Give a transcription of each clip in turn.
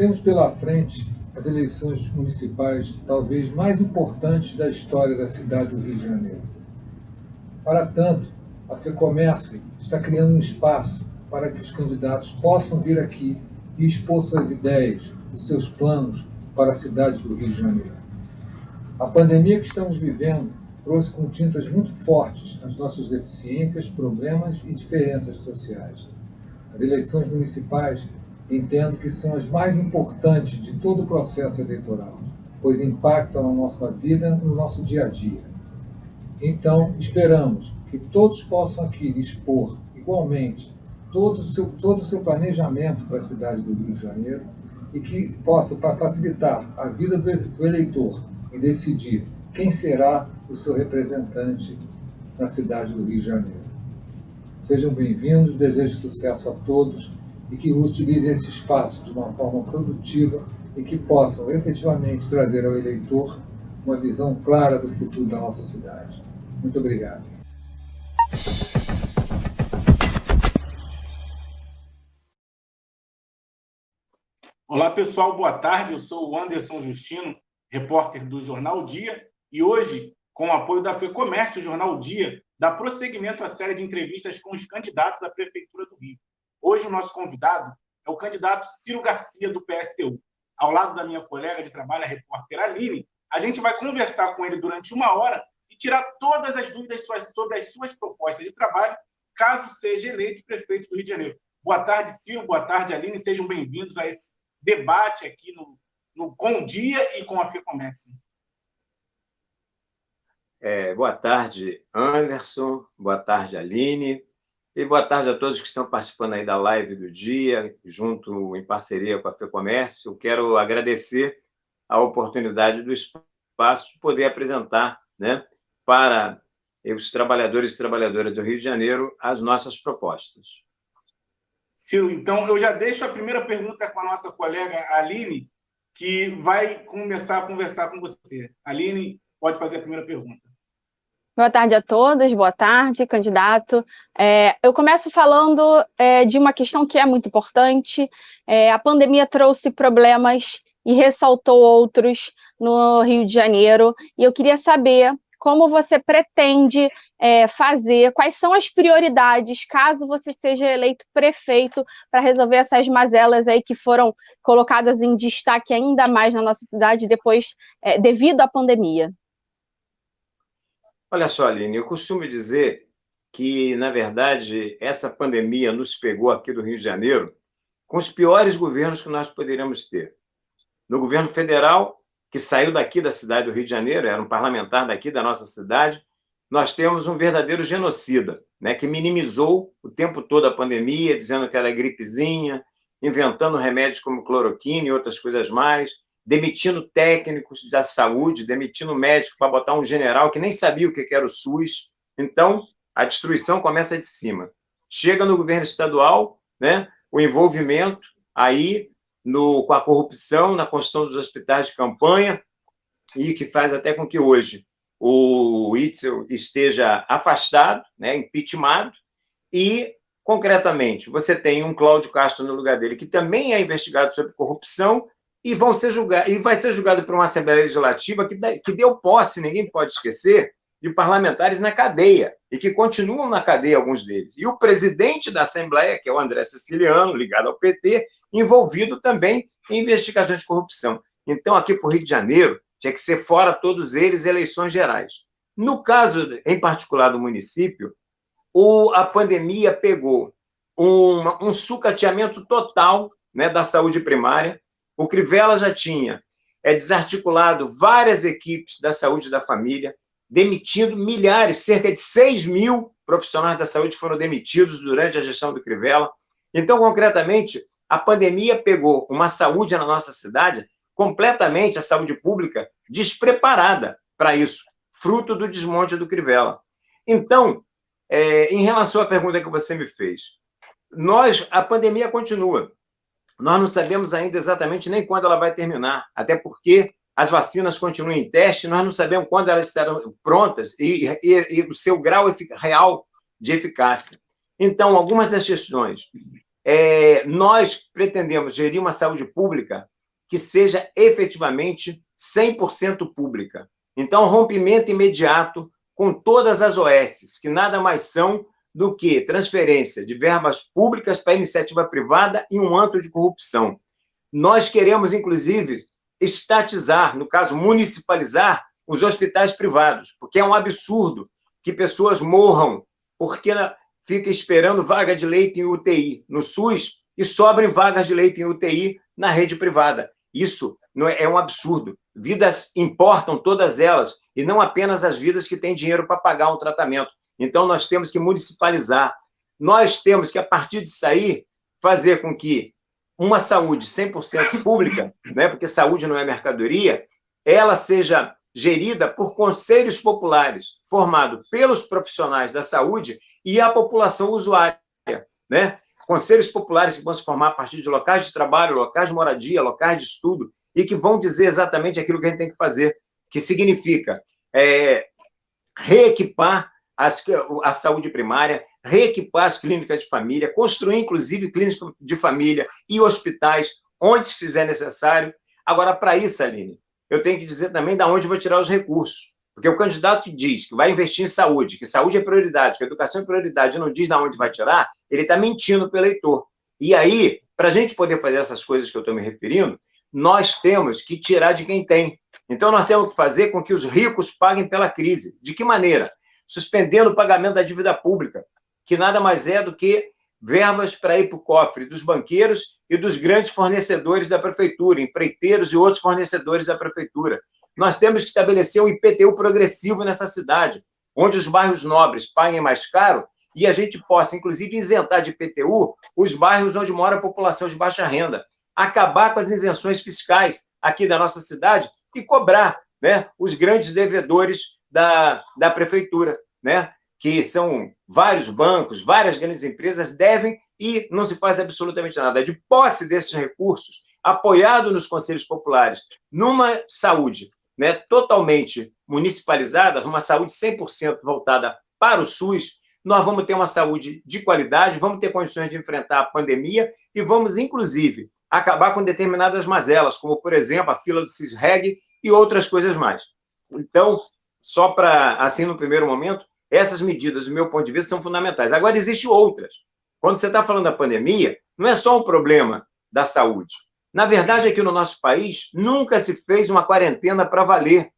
Temos pela frente as eleições municipais talvez mais importantes da história da cidade do Rio de Janeiro. Para tanto, a FEComércio está criando um espaço para que os candidatos possam vir aqui e expor suas ideias, os seus planos para a cidade do Rio de Janeiro. A pandemia que estamos vivendo trouxe com tintas muito fortes as nossas deficiências, problemas e diferenças sociais. As eleições municipais entendo que são as mais importantes de todo o processo eleitoral, pois impactam na nossa vida, no nosso dia a dia. Então, esperamos que todos possam aqui expor igualmente todo o seu planejamento para a cidade do Rio de Janeiro e que possa, para facilitar a vida do eleitor em decidir quem será o seu representante na cidade do Rio de Janeiro. Sejam bem-vindos, desejo sucesso a todos e que utilizem esse espaço de uma forma produtiva e que possam efetivamente trazer ao eleitor uma visão clara do futuro da nossa cidade. Muito obrigado. Olá, pessoal, boa tarde. Eu sou o Anderson Justino, repórter do Jornal Dia, e hoje, com o apoio da FEComércio, o Jornal Dia dá prosseguimento à série de entrevistas com os candidatos à Prefeitura do Rio. Hoje, o nosso convidado é o candidato Ciro Garcia, do PSTU. Ao lado da minha colega de trabalho, a repórter Aline, a gente vai conversar com ele durante 1 hora e tirar todas as dúvidas sobre as suas propostas de trabalho, caso seja eleito prefeito do Rio de Janeiro. Boa tarde, Ciro. Boa tarde, Aline. Sejam bem-vindos a esse debate aqui com o Dia e com a FEComércio. Boa tarde, Anderson. Boa tarde, Aline. E boa tarde a todos que estão participando aí da live do Dia, junto em parceria com a FEComércio. Quero agradecer a oportunidade do espaço de poder apresentar, né, para os trabalhadores e trabalhadoras do Rio de Janeiro as nossas propostas. Ciro, então eu já deixo a primeira pergunta com a nossa colega Aline, que vai começar a conversar com você. Aline, pode fazer a primeira pergunta. Boa tarde a todos, boa tarde, candidato. Eu começo falando de uma questão que é muito importante. A pandemia trouxe problemas e ressaltou outros no Rio de Janeiro, e eu queria saber como você pretende fazer, quais são as prioridades, caso você seja eleito prefeito, para resolver essas mazelas aí que foram colocadas em destaque ainda mais na nossa cidade depois, devido à pandemia. Olha só, Aline, eu costumo dizer que, na verdade, essa pandemia nos pegou aqui do Rio de Janeiro com os piores governos que nós poderíamos ter. No governo federal, que saiu daqui da cidade do Rio de Janeiro, era um parlamentar daqui da nossa cidade, nós temos um verdadeiro genocida, né, que minimizou o tempo todo a pandemia, dizendo que era gripezinha, inventando remédios como cloroquina e outras coisas mais, demitindo técnicos da saúde, demitindo médico para botar um general que nem sabia o que era o SUS. Então, a destruição começa de cima. Chega no governo estadual, né, o envolvimento aí com a corrupção na construção dos hospitais de campanha, e que faz até com que hoje o Witzel esteja afastado, né, impeachmentado, e, concretamente, você tem um Cláudio Castro no lugar dele, que também é investigado sobre corrupção, e vai ser julgado por uma Assembleia Legislativa que deu posse, ninguém pode esquecer, de parlamentares na cadeia, e que continuam na cadeia alguns deles. E o presidente da Assembleia, que é o André Siciliano, ligado ao PT, envolvido também em investigações de corrupção. Então, aqui para o Rio de Janeiro, tinha que ser fora todos eles eleições gerais. No caso, em particular, do município, a pandemia pegou um sucateamento total, né, da saúde primária. O Crivella já tinha desarticulado várias equipes da saúde da família, demitindo milhares, cerca de 6.000 profissionais da saúde foram demitidos durante a gestão do Crivella. Então, concretamente, a pandemia pegou uma saúde na nossa cidade completamente, a saúde pública, despreparada para isso, fruto do desmonte do Crivella. Então, em relação à pergunta que você me fez, a pandemia continua. Nós não sabemos ainda exatamente nem quando ela vai terminar, até porque as vacinas continuam em teste, nós não sabemos quando elas estarão prontas e o seu grau real de eficácia. Então, algumas das questões. Nós pretendemos gerir uma saúde pública que seja efetivamente 100% pública. Então, rompimento imediato com todas as OSs, que nada mais são do que transferência de verbas públicas para iniciativa privada e um antro de corrupção. Nós queremos, inclusive, estatizar, no caso, municipalizar os hospitais privados, porque é um absurdo que pessoas morram porque fica esperando vaga de leito em UTI no SUS e sobrem vagas de leito em UTI na rede privada. Isso não é um absurdo. Vidas importam, todas elas, e não apenas as vidas que têm dinheiro para pagar um tratamento. Então, nós temos que municipalizar. Nós temos que, a partir disso aí, fazer com que uma saúde 100% pública, né, porque saúde não é mercadoria, ela seja gerida por conselhos populares, formado pelos profissionais da saúde e a população usuária, né? Conselhos populares que vão se formar a partir de locais de trabalho, locais de moradia, locais de estudo, e que vão dizer exatamente aquilo que a gente tem que fazer, que significa reequipar a saúde primária, reequipar as clínicas de família, construir, inclusive, clínicas de família e hospitais, onde fizer necessário. Agora, para isso, Aline, eu tenho que dizer também de onde vou tirar os recursos. Porque o candidato que diz que vai investir em saúde, que saúde é prioridade, que educação é prioridade, e não diz de onde vai tirar, ele está mentindo para o eleitor. E aí, para a gente poder fazer essas coisas que eu estou me referindo, nós temos que tirar de quem tem. Então, nós temos que fazer com que os ricos paguem pela crise. De que maneira? Suspendendo o pagamento da dívida pública, que nada mais é do que verbas para ir para o cofre dos banqueiros e dos grandes fornecedores da prefeitura, empreiteiros e outros fornecedores da prefeitura. Nós temos que estabelecer um IPTU progressivo nessa cidade, onde os bairros nobres paguem mais caro e a gente possa, inclusive, isentar de IPTU os bairros onde mora a população de baixa renda, acabar com as isenções fiscais aqui da nossa cidade e cobrar, né, os grandes devedores da prefeitura, né, que são vários bancos, várias grandes empresas, devem e não se faz absolutamente nada. De posse desses recursos, apoiado nos conselhos populares, numa saúde, né, totalmente municipalizada, uma saúde 100% voltada para o SUS, nós vamos ter uma saúde de qualidade, vamos ter condições de enfrentar a pandemia e vamos, inclusive, acabar com determinadas mazelas, como, por exemplo, a fila do CISREG e outras coisas mais. Então, só para, assim, no primeiro momento, essas medidas, do meu ponto de vista, são fundamentais. Agora, existem outras. Quando você está falando da pandemia, não é só um problema da saúde. Na verdade, aqui no nosso país, nunca se fez uma quarentena para valer.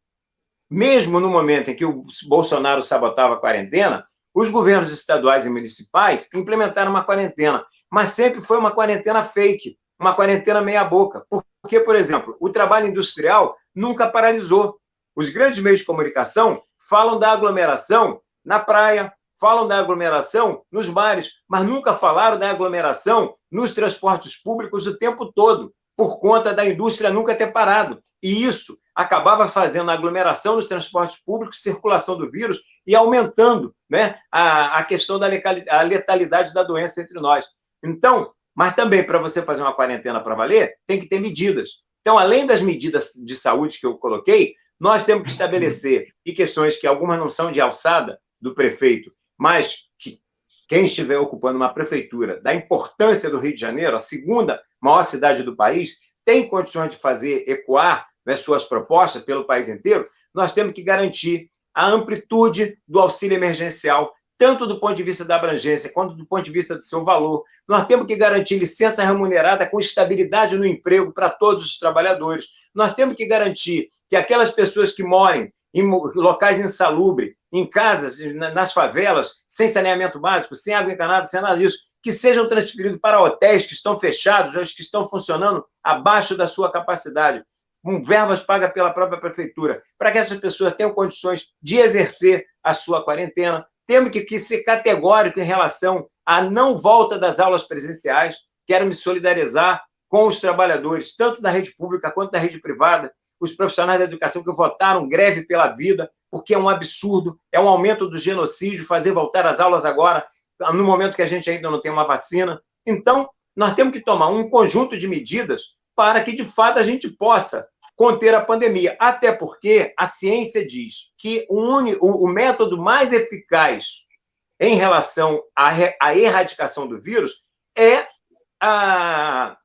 Mesmo no momento em que o Bolsonaro sabotava a quarentena, os governos estaduais e municipais implementaram uma quarentena, mas sempre foi uma quarentena fake, uma quarentena meia-boca. Porque, por exemplo, o trabalho industrial nunca paralisou. Os grandes meios de comunicação falam da aglomeração na praia, falam da aglomeração nos bares, mas nunca falaram da aglomeração nos transportes públicos o tempo todo, por conta da indústria nunca ter parado. E isso acabava fazendo a aglomeração nos transportes públicos, circulação do vírus e aumentando, né, a questão da letalidade da doença entre nós. Então, mas também para você fazer uma quarentena para valer, tem que ter medidas. Então, além das medidas de saúde que eu coloquei, nós temos que estabelecer, e questões que algumas não são de alçada do prefeito, mas que quem estiver ocupando uma prefeitura da importância do Rio de Janeiro, a segunda maior cidade do país, tem condições de fazer ecoar, né, suas propostas pelo país inteiro, nós temos que garantir a amplitude do auxílio emergencial, tanto do ponto de vista da abrangência, quanto do ponto de vista do seu valor. Nós temos que garantir licença remunerada com estabilidade no emprego para todos os trabalhadores. Nós temos que garantir que aquelas pessoas que morem em locais insalubres, em casas, nas favelas, sem saneamento básico, sem água encanada, sem nada disso, que sejam transferidos para hotéis que estão fechados, ou que estão funcionando abaixo da sua capacidade, com verbas pagas pela própria prefeitura, para que essas pessoas tenham condições de exercer a sua quarentena. Temos que ser categórico em relação à não volta das aulas presenciais. Quero me solidarizar com os trabalhadores, tanto da rede pública quanto da rede privada, os profissionais da educação que votaram greve pela vida, porque é um absurdo, é um aumento do genocídio fazer voltar às aulas agora, no momento que a gente ainda não tem uma vacina. Então, nós temos que tomar um conjunto de medidas para que, de fato, a gente possa conter a pandemia. Até porque a ciência diz que o método mais eficaz em relação à erradicação do vírus é a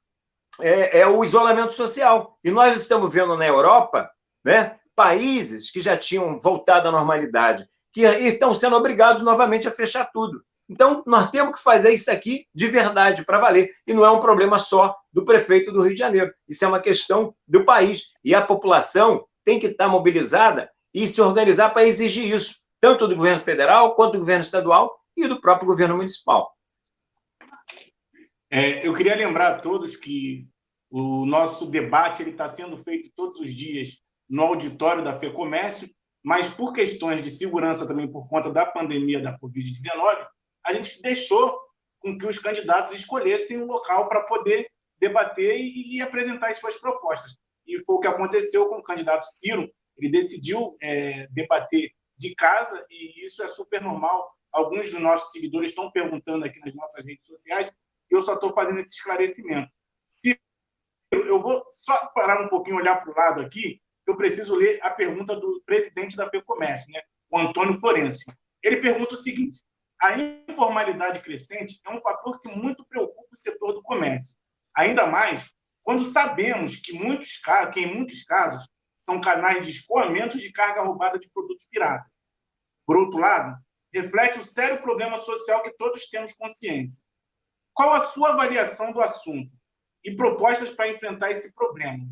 é o isolamento social. E nós estamos vendo na Europa, né, países que já tinham voltado à normalidade, que estão sendo obrigados novamente a fechar tudo. Então, nós temos que fazer isso aqui de verdade, para valer. E não é um problema só do prefeito do Rio de Janeiro. Isso é uma questão do país. E a população tem que estar mobilizada e se organizar para exigir isso, tanto do governo federal, quanto do governo estadual e do próprio governo municipal. Eu queria lembrar a todos que o nosso debate está sendo feito todos os dias no auditório da FEComércio, mas por questões de segurança também, por conta da pandemia da Covid-19, a gente deixou com que os candidatos escolhessem um local para poder debater e apresentar as suas propostas. E foi o que aconteceu com o candidato Ciro. Ele decidiu debater de casa, e isso é super normal. Alguns dos nossos seguidores estão perguntando aqui nas nossas redes sociais, e eu só estou fazendo esse esclarecimento. Ciro, eu vou só parar um pouquinho, olhar para o lado aqui, eu preciso ler a pergunta do presidente da FEComércio, né, o Antônio Florencio. Ele pergunta o seguinte: a informalidade crescente é um fator que muito preocupa o setor do comércio, ainda mais quando sabemos que em muitos casos são canais de escoamento de carga roubada de produtos piratas. Por outro lado, reflete o sério problema social que todos temos consciência. Qual a sua avaliação do assunto e propostas para enfrentar esse problema?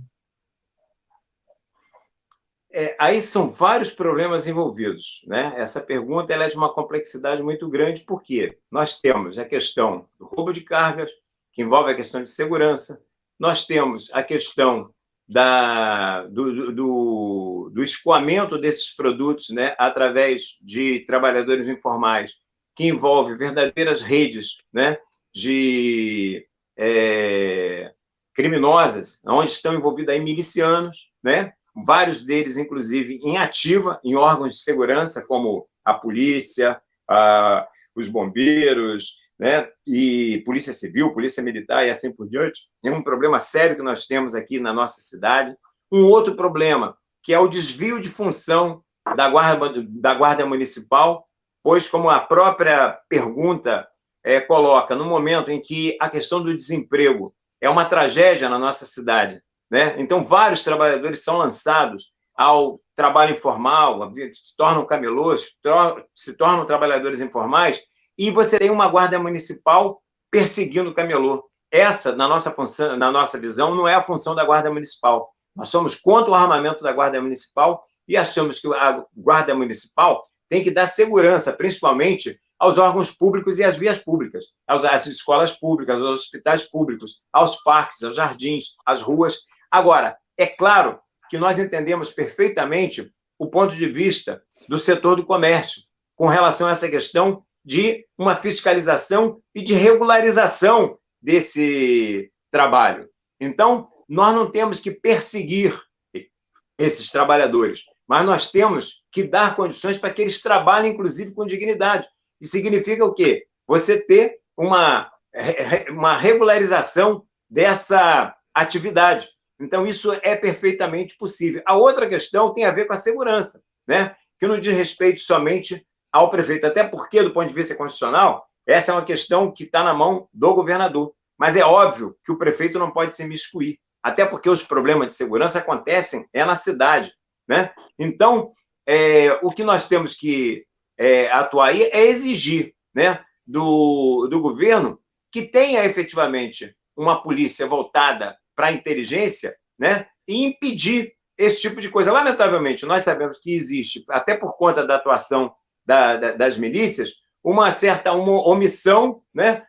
Aí são vários problemas envolvidos, né? Essa pergunta ela é de uma complexidade muito grande, porque nós temos a questão do roubo de cargas, que envolve a questão de segurança, nós temos a questão do escoamento desses produtos, né, através de trabalhadores informais, que envolve verdadeiras redes, né, de criminosas, onde estão envolvidos aí milicianos, né? Vários deles, inclusive, em ativa, em órgãos de segurança, como a polícia, os bombeiros, né? E polícia civil, polícia militar e assim por diante. É um problema sério que nós temos aqui na nossa cidade. Um outro problema, que é o desvio de função da Guarda Municipal, pois, como a própria pergunta coloca, no momento em que a questão do desemprego é uma tragédia na nossa cidade, né? Então, vários trabalhadores são lançados ao trabalho informal, se tornam camelôs, se tornam trabalhadores informais, e você tem uma guarda municipal perseguindo o camelô. Essa, na nossa visão, não é a função da guarda municipal. Nós somos contra o armamento da guarda municipal e achamos que a guarda municipal tem que dar segurança, principalmente aos órgãos públicos e às vias públicas, às escolas públicas, aos hospitais públicos, aos parques, aos jardins, às ruas. Agora, é claro que nós entendemos perfeitamente o ponto de vista do setor do comércio com relação a essa questão de uma fiscalização e de regularização desse trabalho. Então, nós não temos que perseguir esses trabalhadores, mas nós temos que dar condições para que eles trabalhem, inclusive, com dignidade. Isso significa o quê? Você ter uma regularização dessa atividade. Então, isso é perfeitamente possível. A outra questão tem a ver com a segurança, né? Que não diz respeito somente ao prefeito, até porque, do ponto de vista constitucional, essa é uma questão que está na mão do governador. Mas é óbvio que o prefeito não pode se imiscuir, até porque os problemas de segurança acontecem na cidade, né? Então, o que nós temos que atuar aí é exigir, né, do governo que tenha efetivamente uma polícia voltada para a inteligência, né, e impedir esse tipo de coisa. Lamentavelmente, nós sabemos que existe, até por conta da atuação das milícias, uma certa omissão, né,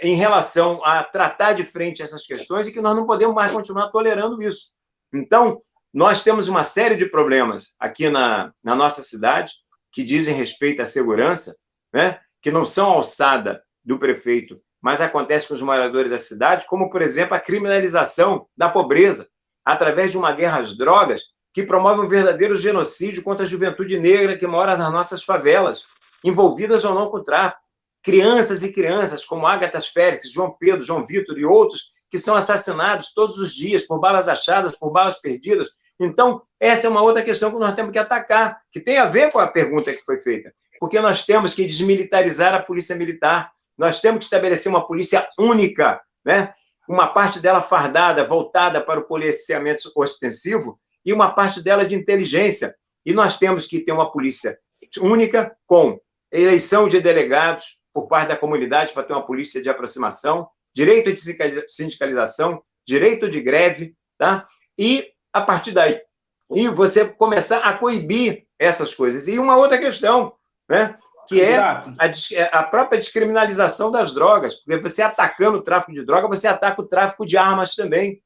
em relação a tratar de frente essas questões e que nós não podemos mais continuar tolerando isso. Então, nós temos uma série de problemas aqui na nossa cidade que dizem respeito à segurança, né, que não são alçada do prefeito, mas acontece com os moradores da cidade, como, por exemplo, a criminalização da pobreza, através de uma guerra às drogas que promove um verdadeiro genocídio contra a juventude negra que mora nas nossas favelas, envolvidas ou não com o tráfico. Crianças e crianças como Ágatas Félix, João Pedro, João Vitor e outros, que são assassinados todos os dias por balas achadas, por balas perdidas. Então, essa é uma outra questão que nós temos que atacar, que tem a ver com a pergunta que foi feita, porque nós temos que desmilitarizar a polícia militar, nós temos que estabelecer uma polícia única, né, uma parte dela fardada, voltada para o policiamento ostensivo, e uma parte dela de inteligência. E nós temos que ter uma polícia única, com eleição de delegados por parte da comunidade para ter uma polícia de aproximação, direito de sindicalização, direito de greve, tá? E, a partir daí, e você começar a coibir essas coisas. E uma outra questão, né, que é a própria descriminalização das drogas, porque você atacando o tráfico de droga, você ataca o tráfico de armas também.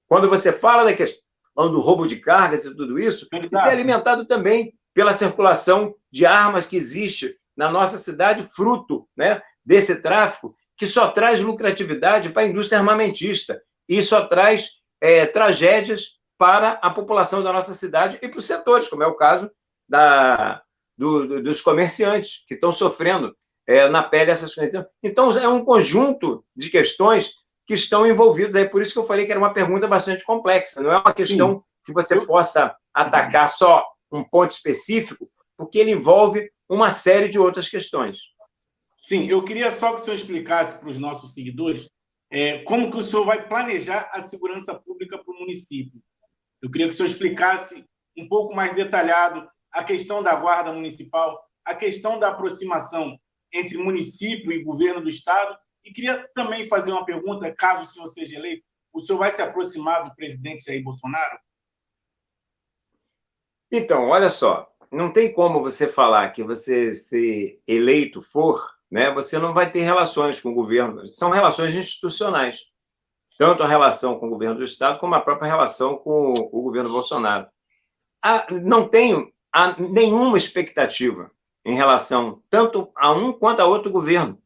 Quando você fala da questão do roubo de cargas e tudo isso, isso é alimentado também pela circulação de armas que existe na nossa cidade, fruto, né, desse tráfico, que só traz lucratividade para a indústria armamentista e só traz tragédias para a população da nossa cidade e para os setores, como é o caso dos comerciantes, que estão sofrendo na pele essas coisas. Então, é um conjunto de questões que estão envolvidas aí, por isso que eu falei que era uma pergunta bastante complexa, não é uma questão que você possa atacar só um ponto específico, porque ele envolve uma série de outras questões. Sim, eu queria só que o senhor explicasse para os nossos seguidores como que o senhor vai planejar a segurança pública para o município. Eu queria que o senhor explicasse um pouco mais detalhado a questão da guarda municipal, a questão da aproximação entre município e governo do Estado. E queria também fazer uma pergunta, caso o senhor seja eleito, o senhor vai se aproximar do presidente Jair Bolsonaro? Então, olha só, não tem como você falar que você, se eleito for, né, você não vai ter relações com o governo. São relações institucionais. Tanto a relação com o governo do Estado, como a própria relação com o governo Bolsonaro. Não tenho nenhuma expectativa em relação tanto a um quanto a outro governo,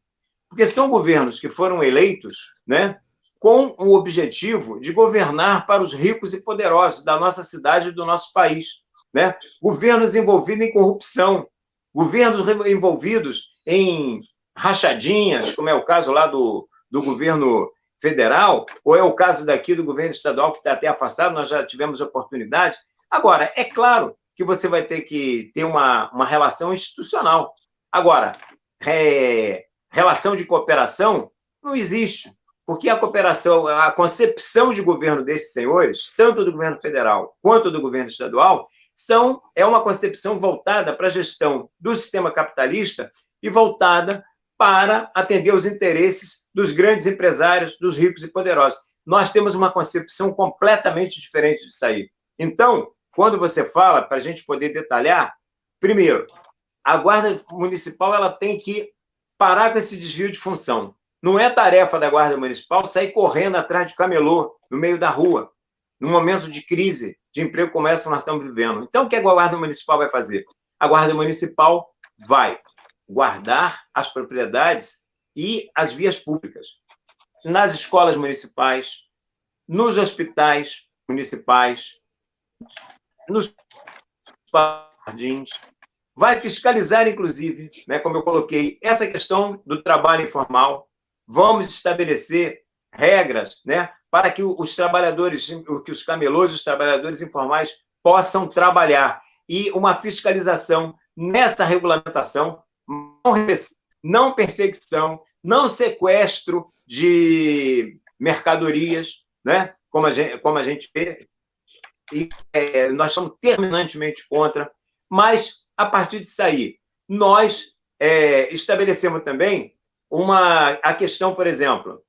porque são governos que foram eleitos, né, com o objetivo de governar para os ricos e poderosos da nossa cidade e do nosso país, né? Governos envolvidos em corrupção, governos envolvidos em rachadinhas, como é o caso lá do governo federal, ou é o caso daqui do governo estadual, que está até afastado, nós já tivemos oportunidade. Agora, é claro que você vai ter que ter uma relação institucional. Agora, relação de cooperação não existe, porque a cooperação, a concepção de governo desses senhores, tanto do governo federal quanto do governo estadual, é uma concepção voltada para a gestão do sistema capitalista e voltada para atender os interesses dos grandes empresários, dos ricos e poderosos. Nós temos uma concepção completamente diferente disso aí. Então, quando você fala, para a gente poder detalhar, primeiro, a Guarda Municipal ela tem que parar com esse desvio de função. Não é tarefa da Guarda Municipal sair correndo atrás de camelô no meio da rua, num momento de crise de emprego como essa que nós estamos vivendo. Então, o que a Guarda Municipal vai fazer? A Guarda Municipal vai guardar as propriedades e as vias públicas nas escolas municipais, nos hospitais municipais, nos jardins, vai fiscalizar, inclusive, né, como eu coloquei, essa questão do trabalho informal. Vamos estabelecer regras, né, para que os trabalhadores, que os camelôs, os trabalhadores informais possam trabalhar. E uma fiscalização nessa regulamentação, não perseguição, não sequestro de mercadorias, né, como a gente vê, e nós somos terminantemente contra, mas, a partir disso aí, nós estabelecemos também a questão, por exemplo,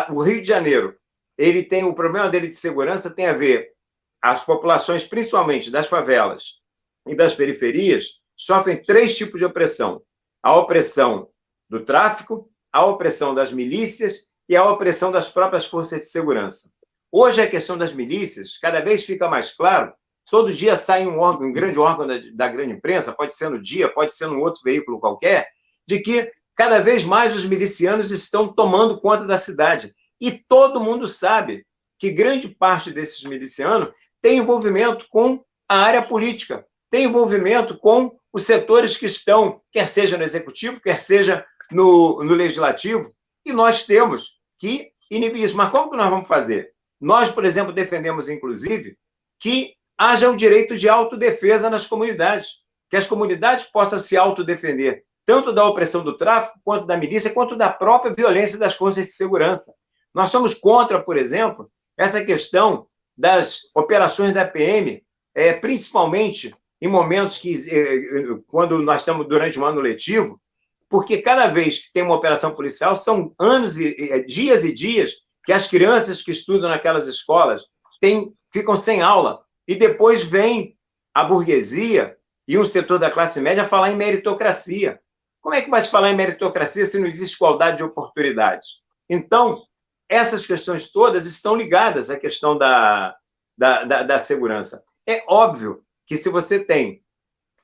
o Rio de Janeiro, ele tem o problema dele de segurança, tem a ver, as populações, principalmente das favelas e das periferias, sofrem 3 tipos de opressão. A opressão do tráfico, a opressão das milícias e a opressão das próprias forças de segurança. Hoje, a questão das milícias, cada vez fica mais claro, todo dia sai um grande órgão da grande imprensa, pode ser no Dia, pode ser num outro veículo qualquer, de que cada vez mais os milicianos estão tomando conta da cidade. E todo mundo sabe que grande parte desses milicianos tem envolvimento com a área política, tem envolvimento com os setores que estão, quer seja no executivo, quer seja no legislativo, e nós temos que inibir isso. Mas como que nós vamos fazer? Nós, por exemplo, defendemos, inclusive, que haja o direito de autodefesa nas comunidades, que as comunidades possam se autodefender, tanto da opressão do tráfico, quanto da milícia, quanto da própria violência das forças de segurança. Nós somos contra, por exemplo, essa questão das operações da PM, principalmente em momentos quando nós estamos durante um ano letivo, porque cada vez que tem uma operação policial, são dias e dias que as crianças que estudam naquelas escolas ficam sem aula, e depois vem a burguesia e um setor da classe média falar em meritocracia. Como é que vai se falar em meritocracia se não existe igualdade de oportunidades? Então, essas questões todas estão ligadas à questão da segurança. É óbvio que se você tem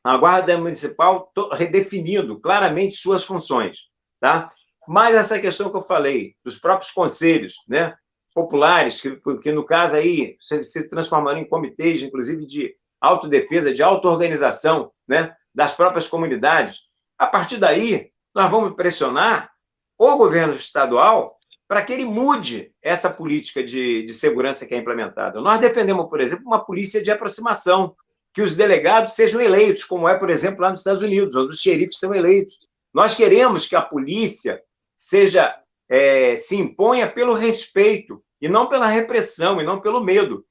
a Guarda Municipal redefinindo claramente suas funções, tá? Mas essa questão que eu falei, dos próprios conselhos, né, populares, que no caso aí se transformaram em comitês, inclusive de autodefesa, de auto-organização, né, das próprias comunidades, a partir daí nós vamos pressionar o governo estadual para que ele mude essa política de segurança que é implementada. Nós defendemos, por exemplo, uma polícia de aproximação, que os delegados sejam eleitos, como é, por exemplo, lá nos Estados Unidos, onde os xerifes são eleitos. Nós queremos que a polícia se imponha pelo respeito, e não pela repressão, e não pelo medo.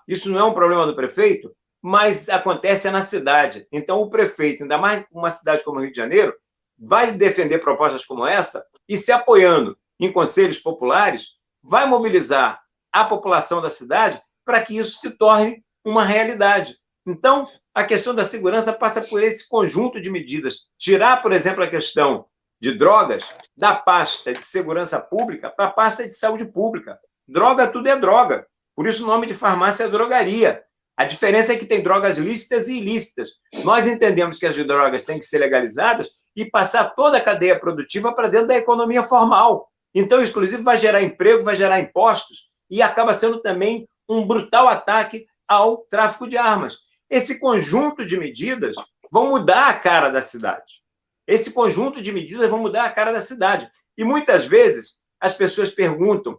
Isso não é um problema do prefeito, mas acontece na cidade. Então, o prefeito, ainda mais uma cidade como o Rio de Janeiro, vai defender propostas como essa e, se apoiando em conselhos populares, vai mobilizar a população da cidade para que isso se torne uma realidade. Então, a questão da segurança passa por esse conjunto de medidas. Tirar, por exemplo, a questão de drogas da pasta de segurança pública para a pasta de saúde pública. Droga, tudo é droga. Por isso o nome de farmácia é drogaria. A diferença é que tem drogas lícitas e ilícitas. Nós entendemos que as drogas têm que ser legalizadas e passar toda a cadeia produtiva para dentro da economia formal. Então, inclusive, vai gerar emprego, vai gerar impostos e acaba sendo também um brutal ataque ao tráfico de armas. Esse conjunto de medidas vão mudar a cara da cidade. Esse conjunto de medidas vão mudar a cara da cidade. E muitas vezes as pessoas perguntam: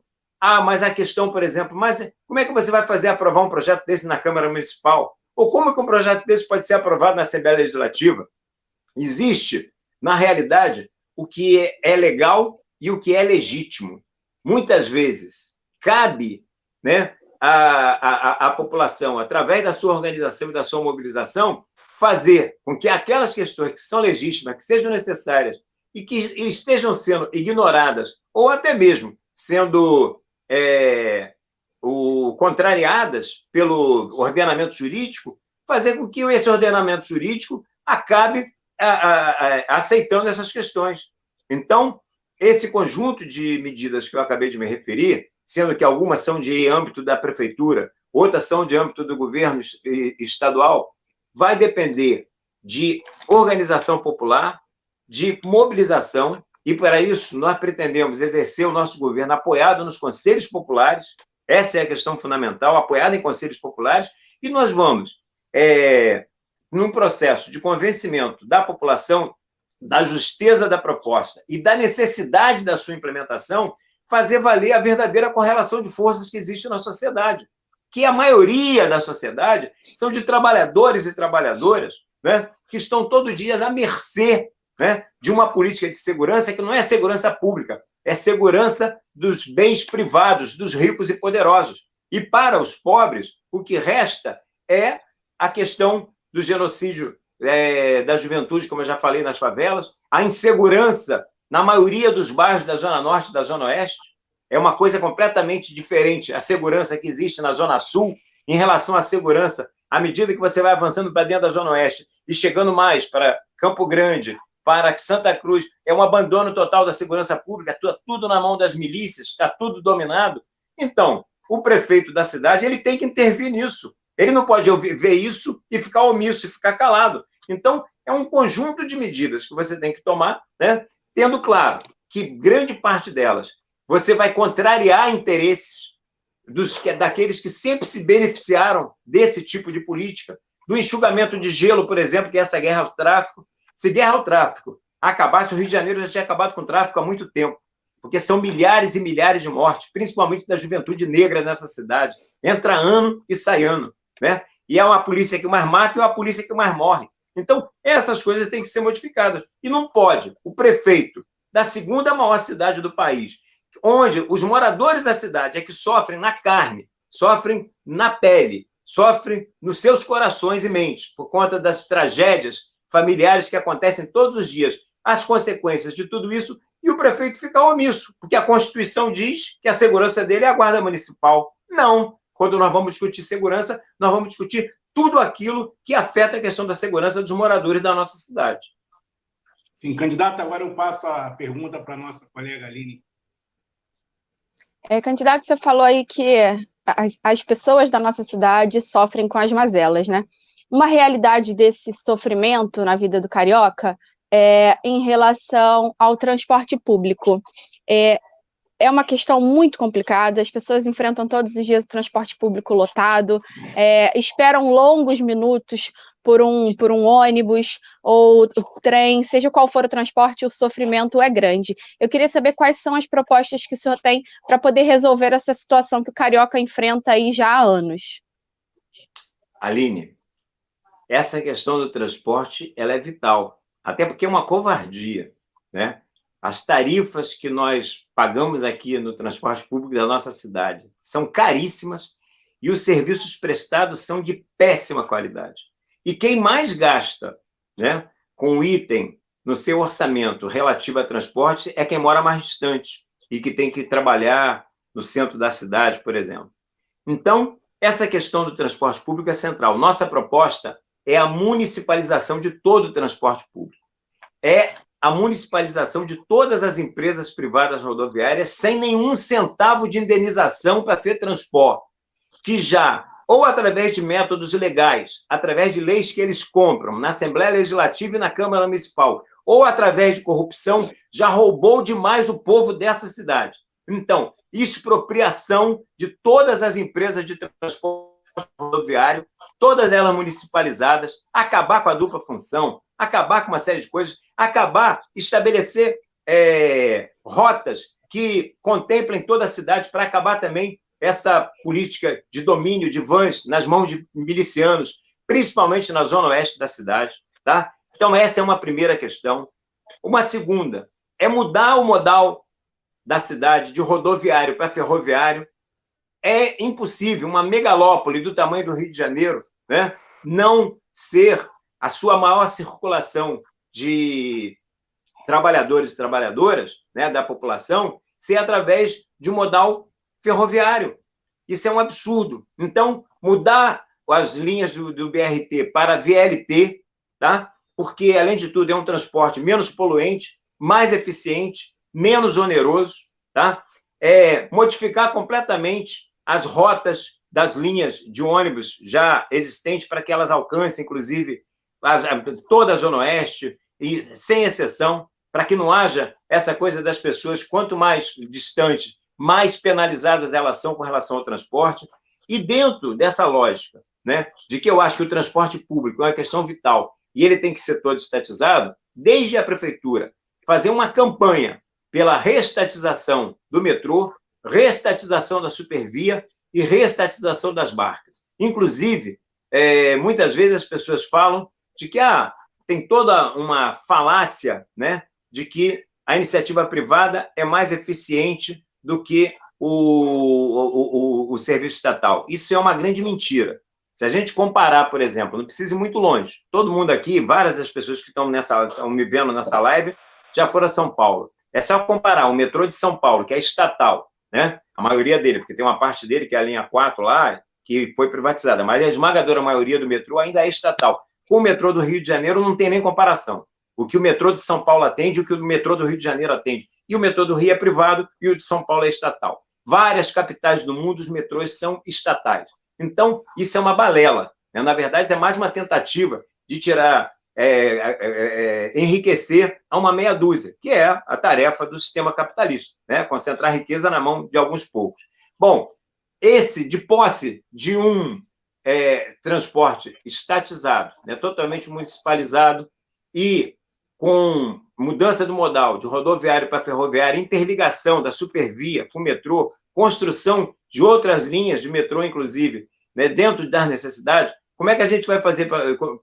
mas a questão, por exemplo, mas como é que você vai fazer aprovar um projeto desse na Câmara Municipal? Ou como que um projeto desse pode ser aprovado na Assembleia Legislativa? Existe, na realidade, o que é legal e o que é legítimo. Muitas vezes cabe, né, a população, através da sua organização e da sua mobilização, fazer com que aquelas questões que são legítimas, que sejam necessárias e que estejam sendo ignoradas ou até mesmo sendo contrariadas pelo ordenamento jurídico, fazer com que esse ordenamento jurídico acabe aceitando essas questões. Então, esse conjunto de medidas que eu acabei de me referir, sendo que algumas são de âmbito da prefeitura, outras são de âmbito do governo estadual, vai depender de organização popular, de mobilização, e para isso nós pretendemos exercer o nosso governo apoiado nos conselhos populares, essa é a questão fundamental, apoiado em conselhos populares, e nós vamos, num processo de convencimento da população da justeza da proposta e da necessidade da sua implementação, fazer valer a verdadeira correlação de forças que existe na sociedade, que a maioria da sociedade são de trabalhadores e trabalhadoras, né, que estão todo dia à mercê, né, de uma política de segurança que não é segurança pública, é segurança dos bens privados, dos ricos e poderosos. E para os pobres, o que resta é a questão do genocídio da juventude, como eu já falei, nas favelas, a insegurança na maioria dos bairros da Zona Norte e da Zona Oeste. É uma coisa completamente diferente a segurança que existe na Zona Sul em relação à segurança à medida que você vai avançando para dentro da Zona Oeste e chegando mais para Campo Grande, para Santa Cruz, é um abandono total da segurança pública, está tudo na mão das milícias, está tudo dominado. Então, o prefeito da cidade ele tem que intervir nisso. Ele não pode ver isso e ficar omisso, e ficar calado. Então, é um conjunto de medidas que você tem que tomar, né? Tendo claro que grande parte delas você vai contrariar interesses daqueles que sempre se beneficiaram desse tipo de política, do enxugamento de gelo, por exemplo, que é essa guerra ao tráfico. Se guerra ao tráfico acabasse, o Rio de Janeiro já tinha acabado com o tráfico há muito tempo, porque são milhares e milhares de mortes, principalmente da juventude negra nessa cidade. Entra ano e sai ano, né? E é uma polícia que mais mata e uma polícia que mais morre. Então, essas coisas têm que ser modificadas. E não pode o prefeito da segunda maior cidade do país, onde os moradores da cidade é que sofrem na carne, sofrem na pele, sofrem nos seus corações e mentes, por conta das tragédias familiares que acontecem todos os dias, as consequências de tudo isso, e o prefeito fica omisso, porque a Constituição diz que a segurança dele é a Guarda Municipal. Não. Quando nós vamos discutir segurança, nós vamos discutir tudo aquilo que afeta a questão da segurança dos moradores da nossa cidade. Sim, candidato, agora eu passo a pergunta para a nossa colega Aline. Candidato, você falou aí que as pessoas da nossa cidade sofrem com as mazelas, né? Uma realidade desse sofrimento na vida do carioca em relação ao transporte público. É uma questão muito complicada, as pessoas enfrentam todos os dias o transporte público lotado, esperam longos minutos por um ônibus ou trem, seja qual for o transporte, o sofrimento é grande. Eu queria saber quais são as propostas que o senhor tem para poder resolver essa situação que o carioca enfrenta aí já há anos. Aline, essa questão do transporte, ela é vital, até porque é uma covardia, né? As tarifas que nós pagamos aqui no transporte público da nossa cidade são caríssimas e os serviços prestados são de péssima qualidade. E quem mais gasta, né, com item no seu orçamento relativo a transporte é quem mora mais distante e que tem que trabalhar no centro da cidade, por exemplo. Então, essa questão do transporte público é central. Nossa proposta é a municipalização de todo o transporte público. É a municipalização de todas as empresas privadas rodoviárias sem nenhum centavo de indenização para a FETransport, que já, ou através de métodos legais, através de leis que eles compram na Assembleia Legislativa e na Câmara Municipal, ou através de corrupção, já roubou demais o povo dessa cidade. Então, expropriação de todas as empresas de transporte rodoviário, todas elas municipalizadas, acabar com a dupla função, acabar com uma série de coisas, estabelecer rotas que contemplem toda a cidade para acabar também essa política de domínio de vans nas mãos de milicianos, principalmente na zona oeste da cidade, tá? Então, essa é uma primeira questão. Uma segunda é mudar o modal da cidade de rodoviário para ferroviário. É impossível uma megalópole do tamanho do Rio de Janeiro, né, não ser a sua maior circulação de trabalhadores e trabalhadoras, né, da população, ser através de um modal ferroviário. Isso é um absurdo. Então, mudar as linhas do BRT para VLT, tá? Porque, além de tudo, é um transporte menos poluente, mais eficiente, menos oneroso, tá? Modificar completamente as rotas das linhas de ônibus já existentes para que elas alcancem, inclusive, toda a Zona Oeste, e sem exceção, para que não haja essa coisa das pessoas, quanto mais distantes, mais penalizadas elas são com relação ao transporte. E dentro dessa lógica, né, de que eu acho que o transporte público é uma questão vital e ele tem que ser todo estatizado, desde a prefeitura fazer uma campanha pela reestatização do metrô, reestatização da supervia e reestatização das barcas. Inclusive, muitas vezes as pessoas falam de que tem toda uma falácia, né, de que a iniciativa privada é mais eficiente do que o serviço estatal. Isso é uma grande mentira. Se a gente comparar, por exemplo, não precisa ir muito longe, todo mundo aqui, várias das pessoas que estão me vendo nessa live, já foram a São Paulo. É só comparar o metrô de São Paulo, que é estatal, né? A maioria dele, porque tem uma parte dele, que é a linha 4 lá, que foi privatizada, mas a esmagadora maioria do metrô ainda é estatal. Com o metrô do Rio de Janeiro não tem nem comparação. O que o metrô de São Paulo atende, o que o metrô do Rio de Janeiro atende. E o metrô do Rio é privado e o de São Paulo é estatal. Várias capitais do mundo, os metrôs são estatais. Então, isso é uma balela, né? Na verdade, é mais uma tentativa de tirar, enriquecer a uma meia dúzia, que é a tarefa do sistema capitalista, né? Concentrar riqueza na mão de alguns poucos. Bom, de posse de um transporte estatizado, né? Totalmente municipalizado e com mudança do modal de rodoviário para ferroviário, interligação da supervia com o metrô, construção de outras linhas de metrô, inclusive, né, dentro das necessidades, como é que a gente vai fazer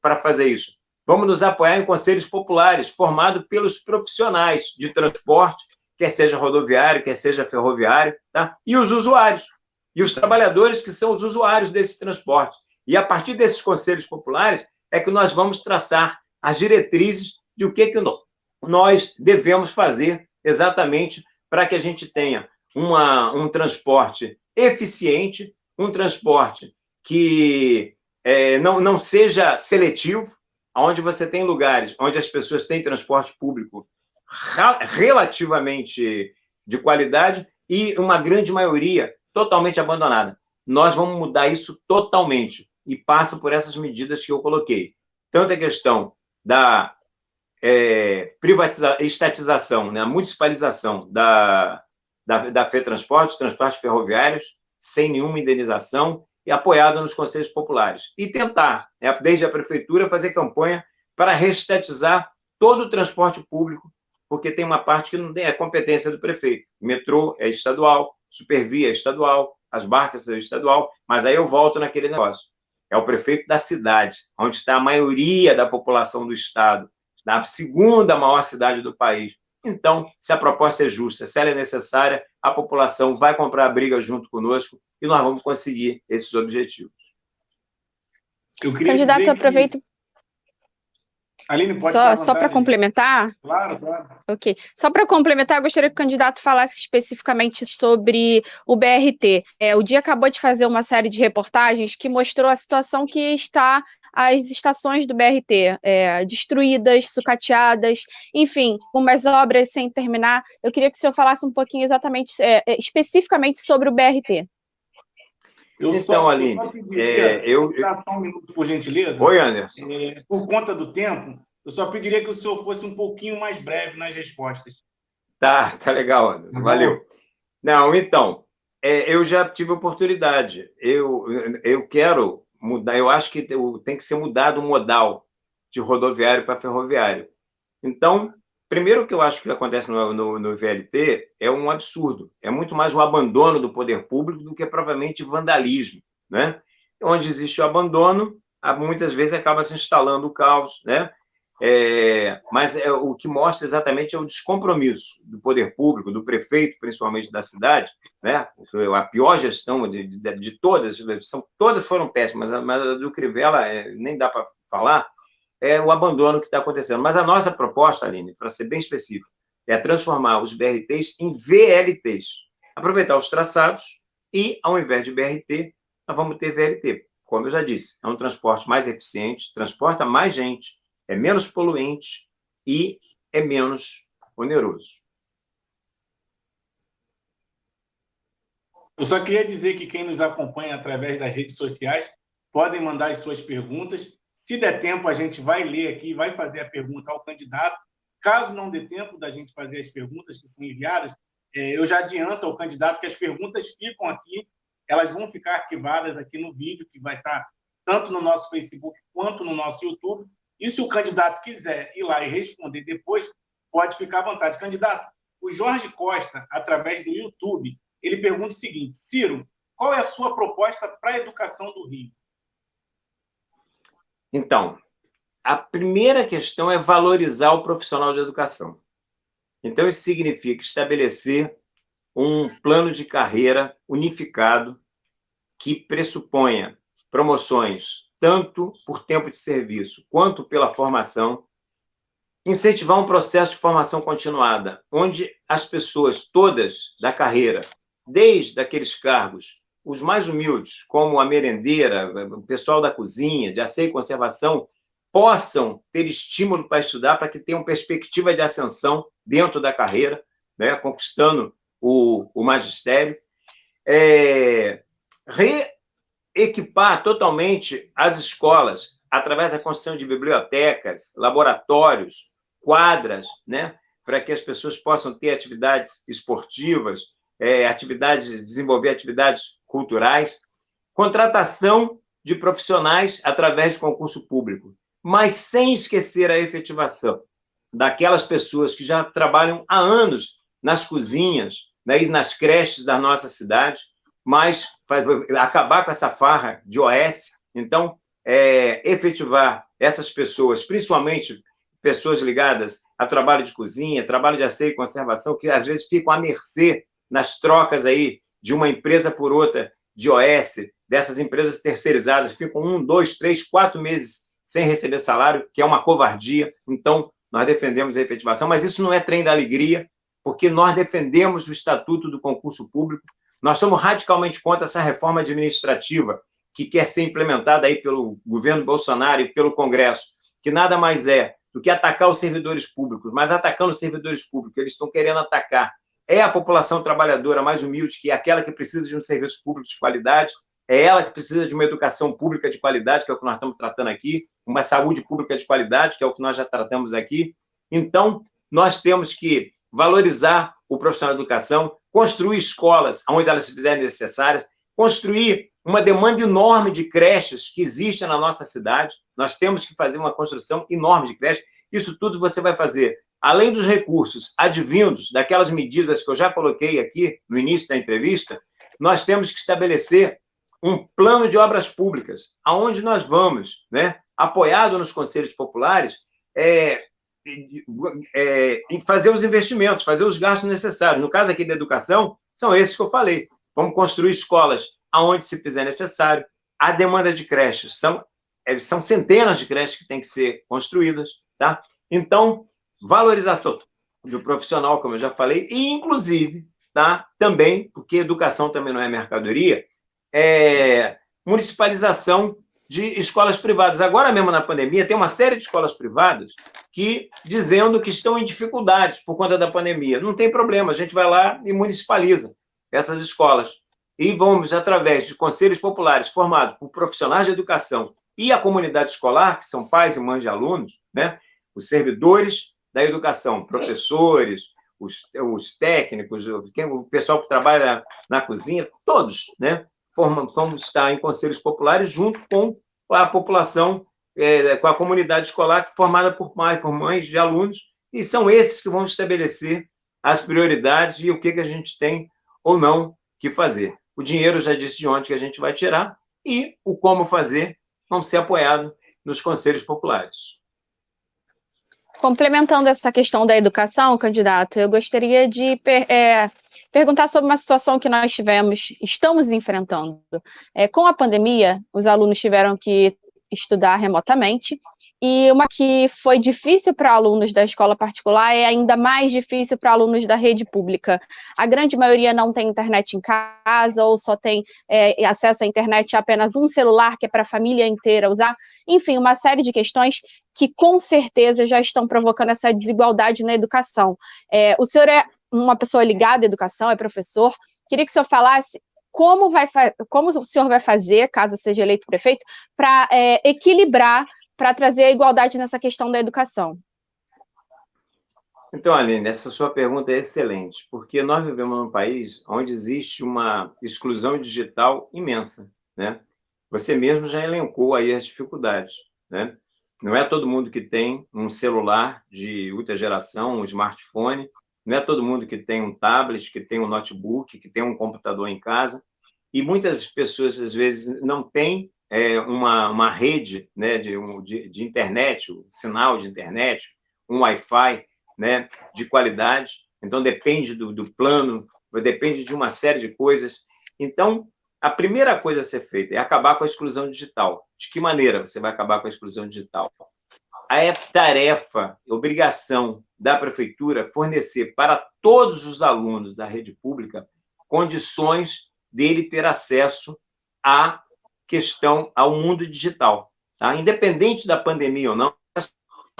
para fazer isso? Vamos nos apoiar em conselhos populares, formados pelos profissionais de transporte quer seja rodoviário, quer seja ferroviário, tá? E os usuários, e os trabalhadores que são os usuários desse transporte. E a partir desses conselhos populares é que nós vamos traçar as diretrizes de o que nós devemos fazer exatamente para que a gente tenha um transporte eficiente, um transporte que não seja seletivo, onde você tem lugares onde as pessoas têm transporte público relativamente de qualidade e uma grande maioria totalmente abandonada. Nós vamos mudar isso totalmente e passa por essas medidas que eu coloquei. Tanto a questão da estatização, né, a municipalização da FETransporte, transportes ferroviários, sem nenhuma indenização e apoiado nos conselhos populares. E tentar, desde a prefeitura, fazer campanha para reestatizar todo o transporte público, porque tem uma parte que não tem a competência do prefeito. O metrô é estadual, Supervia é estadual, as barcas são estadual, mas aí eu volto naquele negócio. É o prefeito da cidade, onde está a maioria da população do estado, da segunda maior cidade do país. Então, se a proposta é justa, se ela é necessária, a população vai comprar a briga junto conosco e nós vamos conseguir esses objetivos. Candidato, eu aproveito... Aline, pode só para complementar? Claro, claro. Ok. Só para complementar, eu gostaria que o candidato falasse especificamente sobre o BRT. O Dia acabou de fazer uma série de reportagens que mostrou a situação que está as estações do BRT, destruídas, sucateadas, enfim, com umas obras sem terminar. Eu queria que o senhor falasse um pouquinho exatamente, especificamente sobre o BRT. Então, Aline, só um minuto, por gentileza. Oi, Anderson. Por conta do tempo, eu só pediria que o senhor fosse um pouquinho mais breve nas respostas. Tá legal, Anderson. Valeu. Não, então, eu já tive oportunidade. Eu quero mudar, eu acho que tem que ser mudado o modal de rodoviário para ferroviário. Então, primeiro que eu acho que acontece no VLT é um absurdo. É muito mais o abandono do poder público do que propriamente vandalismo, né? Onde existe o abandono, muitas vezes acaba se instalando o caos, né? Mas o que mostra exatamente é o descompromisso do poder público, do prefeito, principalmente da cidade, né? A pior gestão de todas, todas foram péssimas, mas a do Crivella nem dá para falar, o abandono que está acontecendo. Mas a nossa proposta, Aline, para ser bem específico, é transformar os BRTs em VLTs. Aproveitar os traçados e, ao invés de BRT, nós vamos ter VLT. Como eu já disse, é um transporte mais eficiente, transporta mais gente, é menos poluente e é menos oneroso. Eu só queria dizer que quem nos acompanha através das redes sociais podem mandar as suas perguntas. Se der tempo, a gente vai ler aqui, vai fazer a pergunta ao candidato. Caso não dê tempo da gente fazer as perguntas que são enviadas, eu já adianto ao candidato que as perguntas ficam aqui, elas vão ficar arquivadas aqui no vídeo, que vai estar tanto no nosso Facebook quanto no nosso YouTube. E se o candidato quiser ir lá e responder depois, pode ficar à vontade. Candidato, o Jorge Costa, através do YouTube, ele pergunta o seguinte: Ciro, qual é a sua proposta para a educação do Rio? Então, a primeira questão é valorizar o profissional de educação. Então, isso significa estabelecer um plano de carreira unificado que pressuponha promoções tanto por tempo de serviço quanto pela formação, incentivar um processo de formação continuada, onde as pessoas todas da carreira, desde aqueles cargos os mais humildes, como a merendeira, o pessoal da cozinha, de asseio e conservação, possam ter estímulo para estudar, para que tenham perspectiva de ascensão dentro da carreira, né, conquistando o magistério. Reequipar totalmente as escolas através da construção de bibliotecas, laboratórios, quadras, né, para que as pessoas possam ter atividades esportivas, desenvolver atividades culturais, contratação de profissionais através de concurso público, mas sem esquecer a efetivação daquelas pessoas que já trabalham há anos nas cozinhas, né, e nas creches da nossa cidade, mas acabar com essa farra de OS. Então, efetivar essas pessoas, principalmente pessoas ligadas a trabalho de cozinha, trabalho de asseio e conservação, que às vezes ficam à mercê nas trocas aí de uma empresa por outra, de OS, dessas empresas terceirizadas, ficam 1, 2, 3, 4 meses sem receber salário, que é uma covardia. Então, nós defendemos a efetivação, mas isso não é trem da alegria, porque nós defendemos o Estatuto do Concurso Público, nós somos radicalmente contra essa reforma administrativa que quer ser implementada aí pelo governo Bolsonaro e pelo Congresso, que nada mais é do que atacar os servidores públicos, mas atacando os servidores públicos, eles estão querendo atacar a população trabalhadora mais humilde, que é aquela que precisa de um serviço público de qualidade, é ela que precisa de uma educação pública de qualidade, que é o que nós estamos tratando aqui, uma saúde pública de qualidade, que é o que nós já tratamos aqui. Então, nós temos que valorizar o profissional de educação, construir escolas onde elas se fizerem necessárias, construir uma demanda enorme de creches que existe na nossa cidade. Nós temos que fazer uma construção enorme de creches. Isso tudo você vai fazer, além dos recursos advindos daquelas medidas que eu já coloquei aqui no início da entrevista, nós temos que estabelecer um plano de obras públicas, aonde nós vamos, né, apoiado nos conselhos populares, em fazer os investimentos, fazer os gastos necessários. No caso aqui da educação, são esses que eu falei. Vamos construir escolas aonde se fizer necessário. A demanda de creches, são centenas de creches que têm que ser construídas, tá? Então, valorização do profissional, como eu já falei, e, inclusive, tá, também, porque educação também não é mercadoria, municipalização de escolas privadas. Agora mesmo, na pandemia, tem uma série de escolas privadas que dizendo que estão em dificuldades por conta da pandemia. Não tem problema, a gente vai lá e municipaliza essas escolas. E vamos, através de conselhos populares formados por profissionais de educação e a comunidade escolar, que são pais e mães de alunos, né, os servidores da educação, professores, os técnicos, o pessoal que trabalha na cozinha, todos, né, vamos estar em conselhos populares junto com a população, com a comunidade escolar formada por pais, por mães de alunos, e são esses que vão estabelecer as prioridades e o que a gente tem ou não que fazer. O dinheiro, já disse de onde que a gente vai tirar, e o como fazer vão ser apoiados nos conselhos populares. Complementando essa questão da educação, candidato, eu gostaria de perguntar sobre uma situação que nós estamos enfrentando. Com a pandemia, os alunos tiveram que estudar remotamente, e uma que foi difícil para alunos da escola particular é ainda mais difícil para alunos da rede pública. A grande maioria não tem internet em casa, ou só tem acesso à internet a apenas um celular, que é para a família inteira usar. Enfim, uma série de questões que com certeza já estão provocando essa desigualdade na educação. O senhor é uma pessoa ligada à educação, é professor. Queria que o senhor falasse como o senhor vai fazer, caso seja eleito prefeito, para equilibrar, para trazer a igualdade nessa questão da educação. Então, Aline, essa sua pergunta é excelente, porque nós vivemos num país onde existe uma exclusão digital imensa, né? Você mesmo já elencou aí as dificuldades, né? Não é todo mundo que tem um celular de última geração, um smartphone, não é todo mundo que tem um tablet, que tem um notebook, que tem um computador em casa, e muitas pessoas, às vezes, não têm uma rede, né, de internet, um sinal de internet, um Wi-Fi, né, de qualidade. Então, depende do plano, depende de uma série de coisas. Então, a primeira coisa a ser feita é acabar com a exclusão digital. De que maneira você vai acabar com a exclusão digital? É tarefa, obrigação da prefeitura fornecer para todos os alunos da rede pública condições dele ter acesso à questão, ao mundo digital. Tá? Independente da pandemia ou não, é só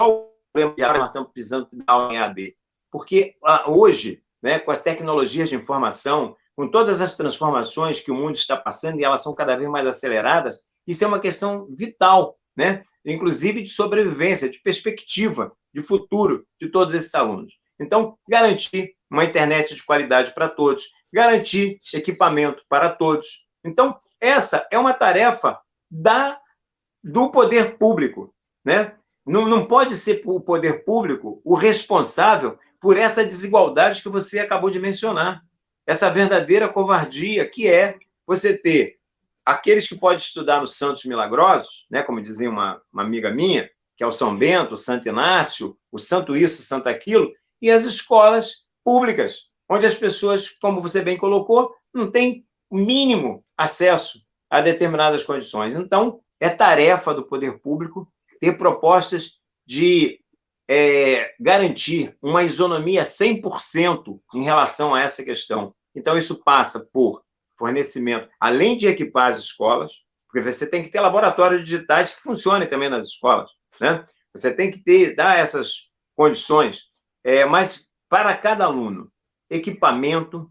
o problema de nós estamos precisando de aula em AD. Porque hoje, né, com as tecnologias de informação, com todas as transformações que o mundo está passando, e elas são cada vez mais aceleradas, isso é uma questão vital, né? Inclusive de sobrevivência, de perspectiva, de futuro de todos esses alunos. Então, garantir uma internet de qualidade para todos, garantir equipamento para todos. Então, essa é uma tarefa do poder público, né? Não pode ser o poder público o responsável por essa desigualdade que você acabou de mencionar, essa verdadeira covardia que é você ter aqueles que podem estudar nos Santos Milagrosos, né, como dizia uma amiga minha, que é o São Bento, o Santo Inácio, o Santo isso, o Santo aquilo, e as escolas públicas, onde as pessoas, como você bem colocou, não têm o mínimo acesso a determinadas condições. Então, é tarefa do poder público ter propostas de garantir uma isonomia 100% em relação a essa questão. Então, isso passa por fornecimento, além de equipar as escolas, porque você tem que ter laboratórios digitais que funcionem também nas escolas, né? Você tem que dar essas condições, mas para cada aluno, equipamento,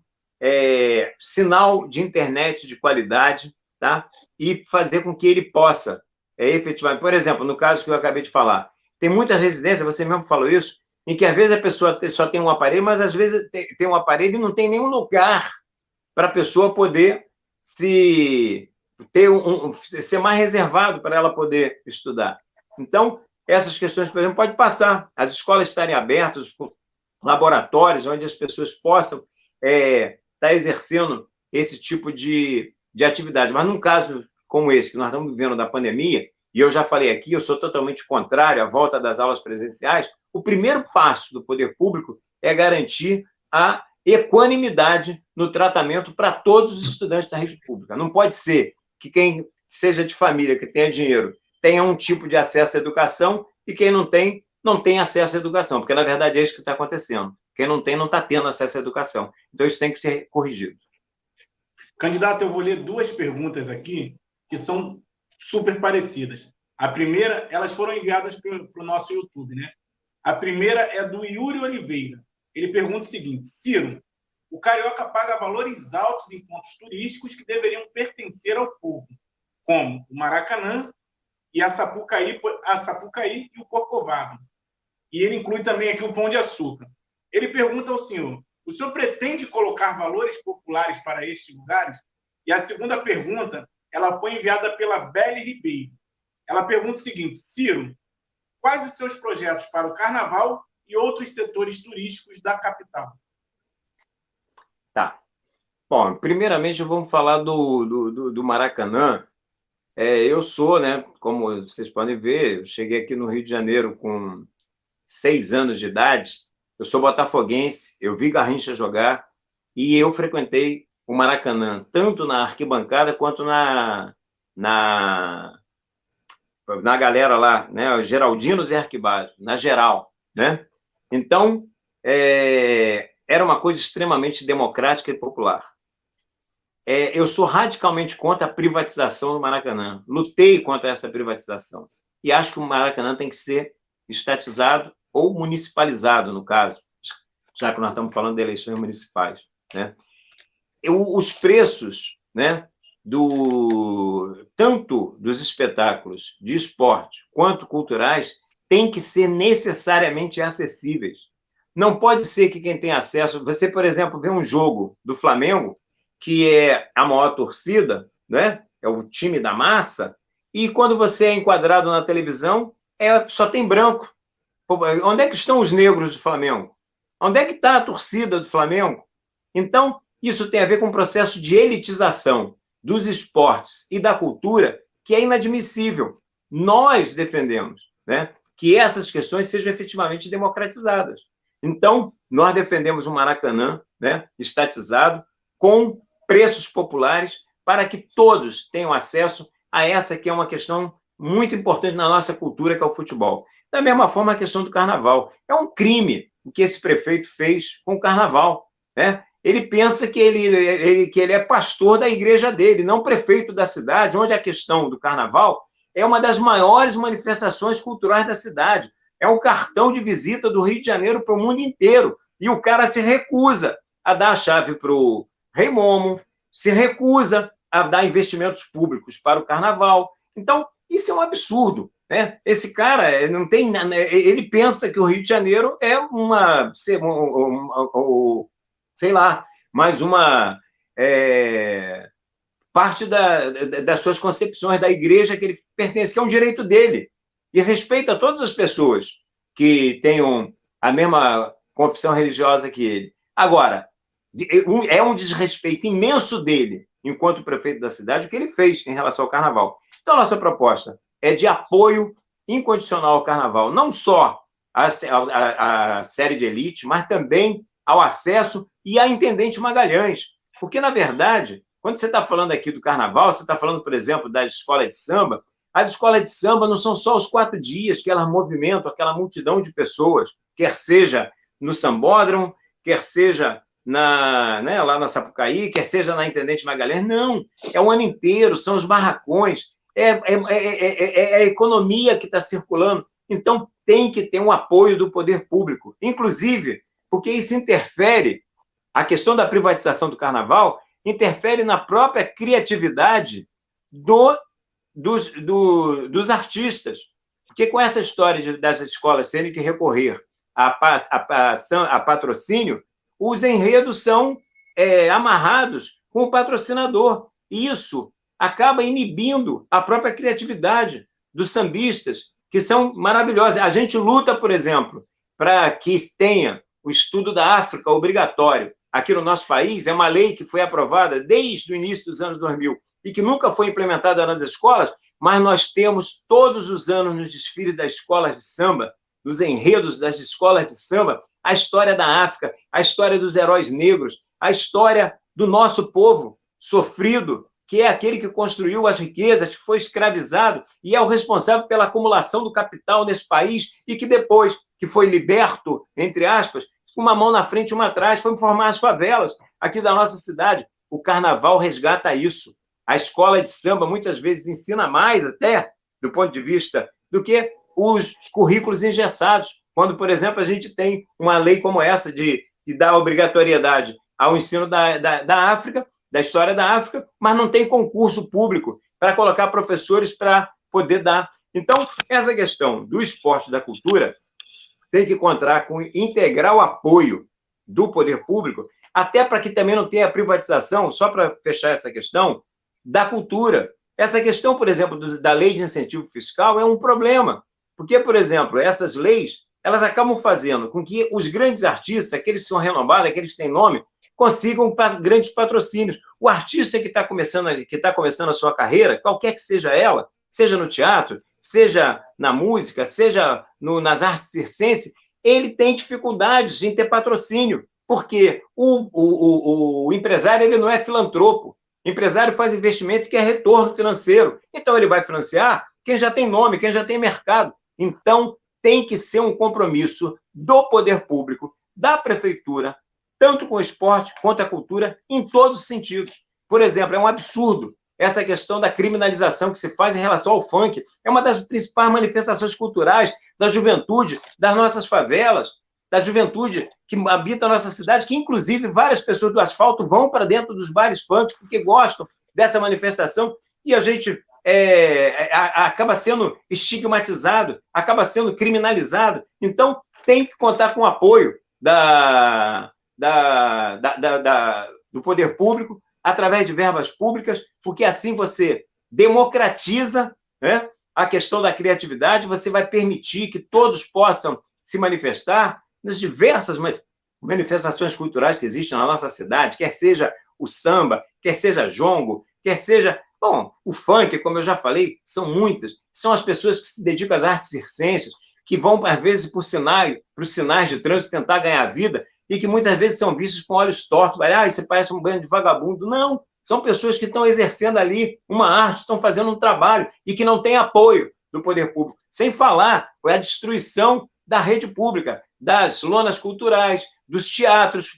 sinal de internet de qualidade, tá? E fazer com que ele possa efetivamente... Por exemplo, no caso que eu acabei de falar, tem muitas residências, você mesmo falou isso, em que às vezes a pessoa só tem um aparelho, mas às vezes tem um aparelho e não tem nenhum lugar para a pessoa poder ser mais reservado para ela poder estudar. Então, essas questões, por exemplo, pode passar. As escolas estarem abertas, laboratórios onde as pessoas possam estar exercendo esse tipo de atividade. Mas num caso como esse, que nós estamos vivendo da pandemia, e eu já falei aqui, eu sou totalmente contrário à volta das aulas presenciais, o primeiro passo do poder público é garantir a equanimidade no tratamento para todos os estudantes da rede pública. Não pode ser que quem seja de família, que tenha dinheiro, tenha um tipo de acesso à educação e quem não tem, não tem acesso à educação, porque, na verdade, é isso que está acontecendo. Quem não tem, não está tendo acesso à educação. Então, isso tem que ser corrigido. Candidato, eu vou ler duas perguntas aqui que são super parecidas. A primeira, elas foram enviadas para o nosso YouTube, né? A primeira é do Yuri Oliveira. Ele pergunta o seguinte: Ciro, o Carioca paga valores altos em pontos turísticos que deveriam pertencer ao povo, como o Maracanã e a Sapucaí e o Corcovado. E ele inclui também aqui o Pão de Açúcar. Ele pergunta ao senhor: o senhor pretende colocar valores populares para estes lugares? E a segunda pergunta, ela foi enviada pela Belle Ribeiro. Ela pergunta o seguinte: Ciro, quais os seus projetos para o Carnaval e outros setores turísticos da capital? Tá. Bom, primeiramente vamos falar do Maracanã. Eu sou, né, como vocês podem ver, eu cheguei aqui no Rio de Janeiro com 6 anos de idade, eu sou botafoguense, eu vi Garrincha jogar e eu frequentei o Maracanã, tanto na arquibancada quanto na galera lá, né, os Geraldinos e Arquibados, na geral, né? Então, era uma coisa extremamente democrática e popular. Eu sou radicalmente contra a privatização do Maracanã. Lutei contra essa privatização. E acho que o Maracanã tem que ser estatizado ou municipalizado, no caso, já que nós estamos falando de eleições municipais, né? Os preços, né, tanto dos espetáculos de esporte quanto culturais têm que ser necessariamente acessíveis. Não pode ser que quem tem acesso... Você, por exemplo, vê um jogo do Flamengo, que é a maior torcida, né? É o time da massa, e quando você é enquadrado na televisão, só tem branco. Onde é que estão os negros do Flamengo? Onde é que está a torcida do Flamengo? Então, isso tem a ver com um processo de elitização dos esportes e da cultura que é inadmissível. Nós defendemos, né, que essas questões sejam efetivamente democratizadas. Então, nós defendemos o Maracanã, né, estatizado, com preços populares, para que todos tenham acesso a essa que é uma questão muito importante na nossa cultura, que é o futebol. Da mesma forma, a questão do carnaval. É um crime o que esse prefeito fez com o carnaval, né? Ele pensa que ele é pastor da igreja dele, não prefeito da cidade, onde a questão do carnaval é uma das maiores manifestações culturais da cidade. É um cartão de visita do Rio de Janeiro para o mundo inteiro. E o cara se recusa a dar a chave para o Rei Momo, se recusa a dar investimentos públicos para o carnaval. Então, isso é um absurdo, né? Esse cara não tem, ele pensa que o Rio de Janeiro é sei lá, mais uma parte das suas concepções da igreja que ele pertence, que é um direito dele. E respeita todas as pessoas que tenham a mesma confissão religiosa que ele. Agora, é um desrespeito imenso dele, enquanto prefeito da cidade, o que ele fez em relação ao carnaval. Então, a nossa proposta é de apoio incondicional ao carnaval, não só a série de elite, mas também ao acesso e à Intendente Magalhães. Porque, na verdade, quando você está falando aqui do carnaval, você está falando, por exemplo, das escolas de samba, as escolas de samba não são só os 4 dias que elas movimentam aquela multidão de pessoas, quer seja no Sambódromo, quer seja lá na Sapucaí, quer seja na Intendente Magalhães, não, é o ano inteiro, são os barracões, é a economia que está circulando, então tem que ter um apoio do poder público, inclusive, porque isso interfere, a questão da privatização do carnaval interfere na própria criatividade dos artistas, porque com essa história das escolas terem que recorrer a patrocínio, os enredos são amarrados com o patrocinador. Isso acaba inibindo a própria criatividade dos sambistas, que são maravilhosos. A gente luta, por exemplo, para que tenha o estudo da África obrigatório. Aqui no nosso país, é uma lei que foi aprovada desde o início dos anos 2000 e que nunca foi implementada nas escolas, mas nós temos todos os anos nos desfiles das escolas de samba, nos enredos das escolas de samba, a história da África, a história dos heróis negros, a história do nosso povo sofrido, que é aquele que construiu as riquezas, que foi escravizado e é o responsável pela acumulação do capital nesse país e que depois que foi liberto, entre aspas, com uma mão na frente e uma atrás, foi formar as favelas aqui da nossa cidade. O carnaval resgata isso. A escola de samba muitas vezes ensina mais, até, do ponto de vista, do que os currículos engessados. Quando, por exemplo, a gente tem uma lei como essa de dar obrigatoriedade ao ensino da África, da história da África, mas não tem concurso público para colocar professores para poder dar. Então, essa questão do esporte e da cultura tem que contar com integral apoio do poder público, até para que também não tenha privatização, só para fechar essa questão, da cultura. Essa questão, por exemplo, da lei de incentivo fiscal é um problema, porque, por exemplo, essas leis, elas acabam fazendo com que os grandes artistas, aqueles que são renomados, aqueles que têm nome, consigam grandes patrocínios. O artista que está começando a sua carreira, qualquer que seja ela, seja no teatro, seja na música, seja nas artes circenses, ele tem dificuldades em ter patrocínio, porque o empresário ele não é filantropo. O empresário faz investimento e quer retorno financeiro. Então, ele vai financiar quem já tem nome, quem já tem mercado. Então, tem que ser um compromisso do poder público, da prefeitura, tanto com o esporte quanto a cultura, em todos os sentidos. Por exemplo, é um absurdo essa questão da criminalização que se faz em relação ao funk. É uma das principais manifestações culturais da juventude, das nossas favelas, da juventude que habita a nossa cidade, que, inclusive, várias pessoas do asfalto vão para dentro dos bares funk porque gostam dessa manifestação, e a gente acaba sendo estigmatizado, acaba sendo criminalizado. Então, tem que contar com o apoio do poder público, através de verbas públicas, porque assim você democratiza, né, a questão da criatividade, você vai permitir que todos possam se manifestar nas diversas manifestações culturais que existem na nossa cidade, quer seja o samba, quer seja jongo, quer seja... Bom, o funk, como eu já falei, são muitas. São as pessoas que se dedicam às artes circenses, que vão, às vezes, para os sinais de trânsito tentar ganhar vida, e que muitas vezes são vistos com olhos tortos. Você parece um bando de vagabundo. Não, são pessoas que estão exercendo ali uma arte, estão fazendo um trabalho, e que não têm apoio do poder público. Sem falar a destruição da rede pública, das lonas culturais, dos teatros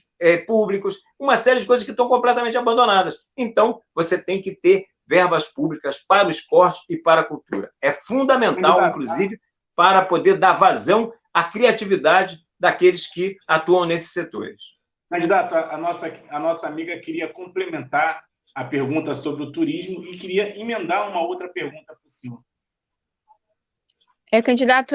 públicos, uma série de coisas que estão completamente abandonadas. Então, você tem que ter verbas públicas para o esporte e para a cultura. É fundamental, inclusive, para poder dar vazão à criatividade daqueles que atuam nesses setores. Candidato, a nossa amiga queria complementar a pergunta sobre o turismo e queria emendar uma outra pergunta para o senhor. Candidato,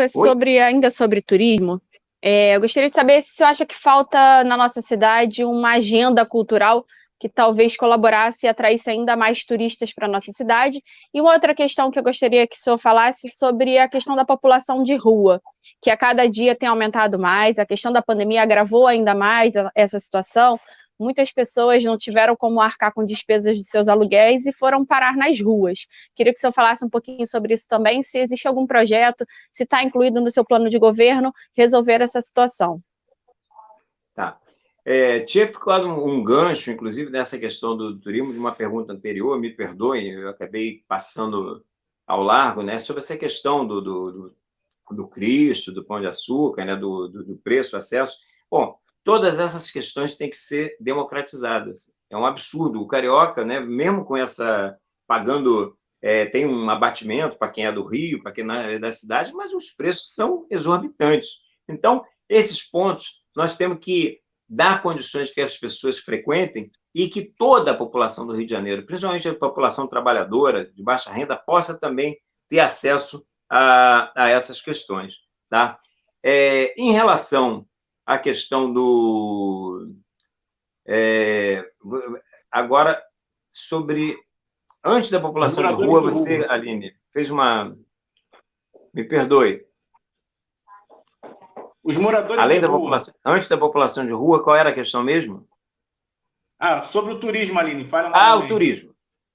ainda sobre turismo, eu gostaria de saber se o senhor acha que falta na nossa cidade uma agenda cultural que talvez colaborasse e atraísse ainda mais turistas para a nossa cidade. E uma outra questão que eu gostaria que o senhor falasse sobre a questão da população de rua, que a cada dia tem aumentado mais, a questão da pandemia agravou ainda mais essa situação, muitas pessoas não tiveram como arcar com despesas de seus aluguéis e foram parar nas ruas. Queria que o senhor falasse um pouquinho sobre isso também, se existe algum projeto, se está incluído no seu plano de governo, resolver essa situação. Tá. Tinha ficado um gancho, inclusive, nessa questão do turismo, de uma pergunta anterior, me perdoem, eu acabei passando ao largo, né, sobre essa questão do Cristo, do Pão de Açúcar, né, do preço, acesso. Bom, todas essas questões têm que ser democratizadas. É um absurdo. O carioca, né, mesmo com essa... pagando... tem um abatimento para quem é do Rio, para quem é da cidade, mas os preços são exorbitantes. Então, esses pontos, nós temos que dar condições que as pessoas frequentem e que toda a população do Rio de Janeiro, principalmente a população trabalhadora, de baixa renda, possa também ter acesso a essas questões. Tá? Em relação à questão do... agora, sobre... Antes da população de rua, você, Aline, fez uma... Me perdoe. Os moradores Além de da rua. população, antes da população de rua, qual era a questão mesmo? Sobre o turismo, Aline, fala novamente.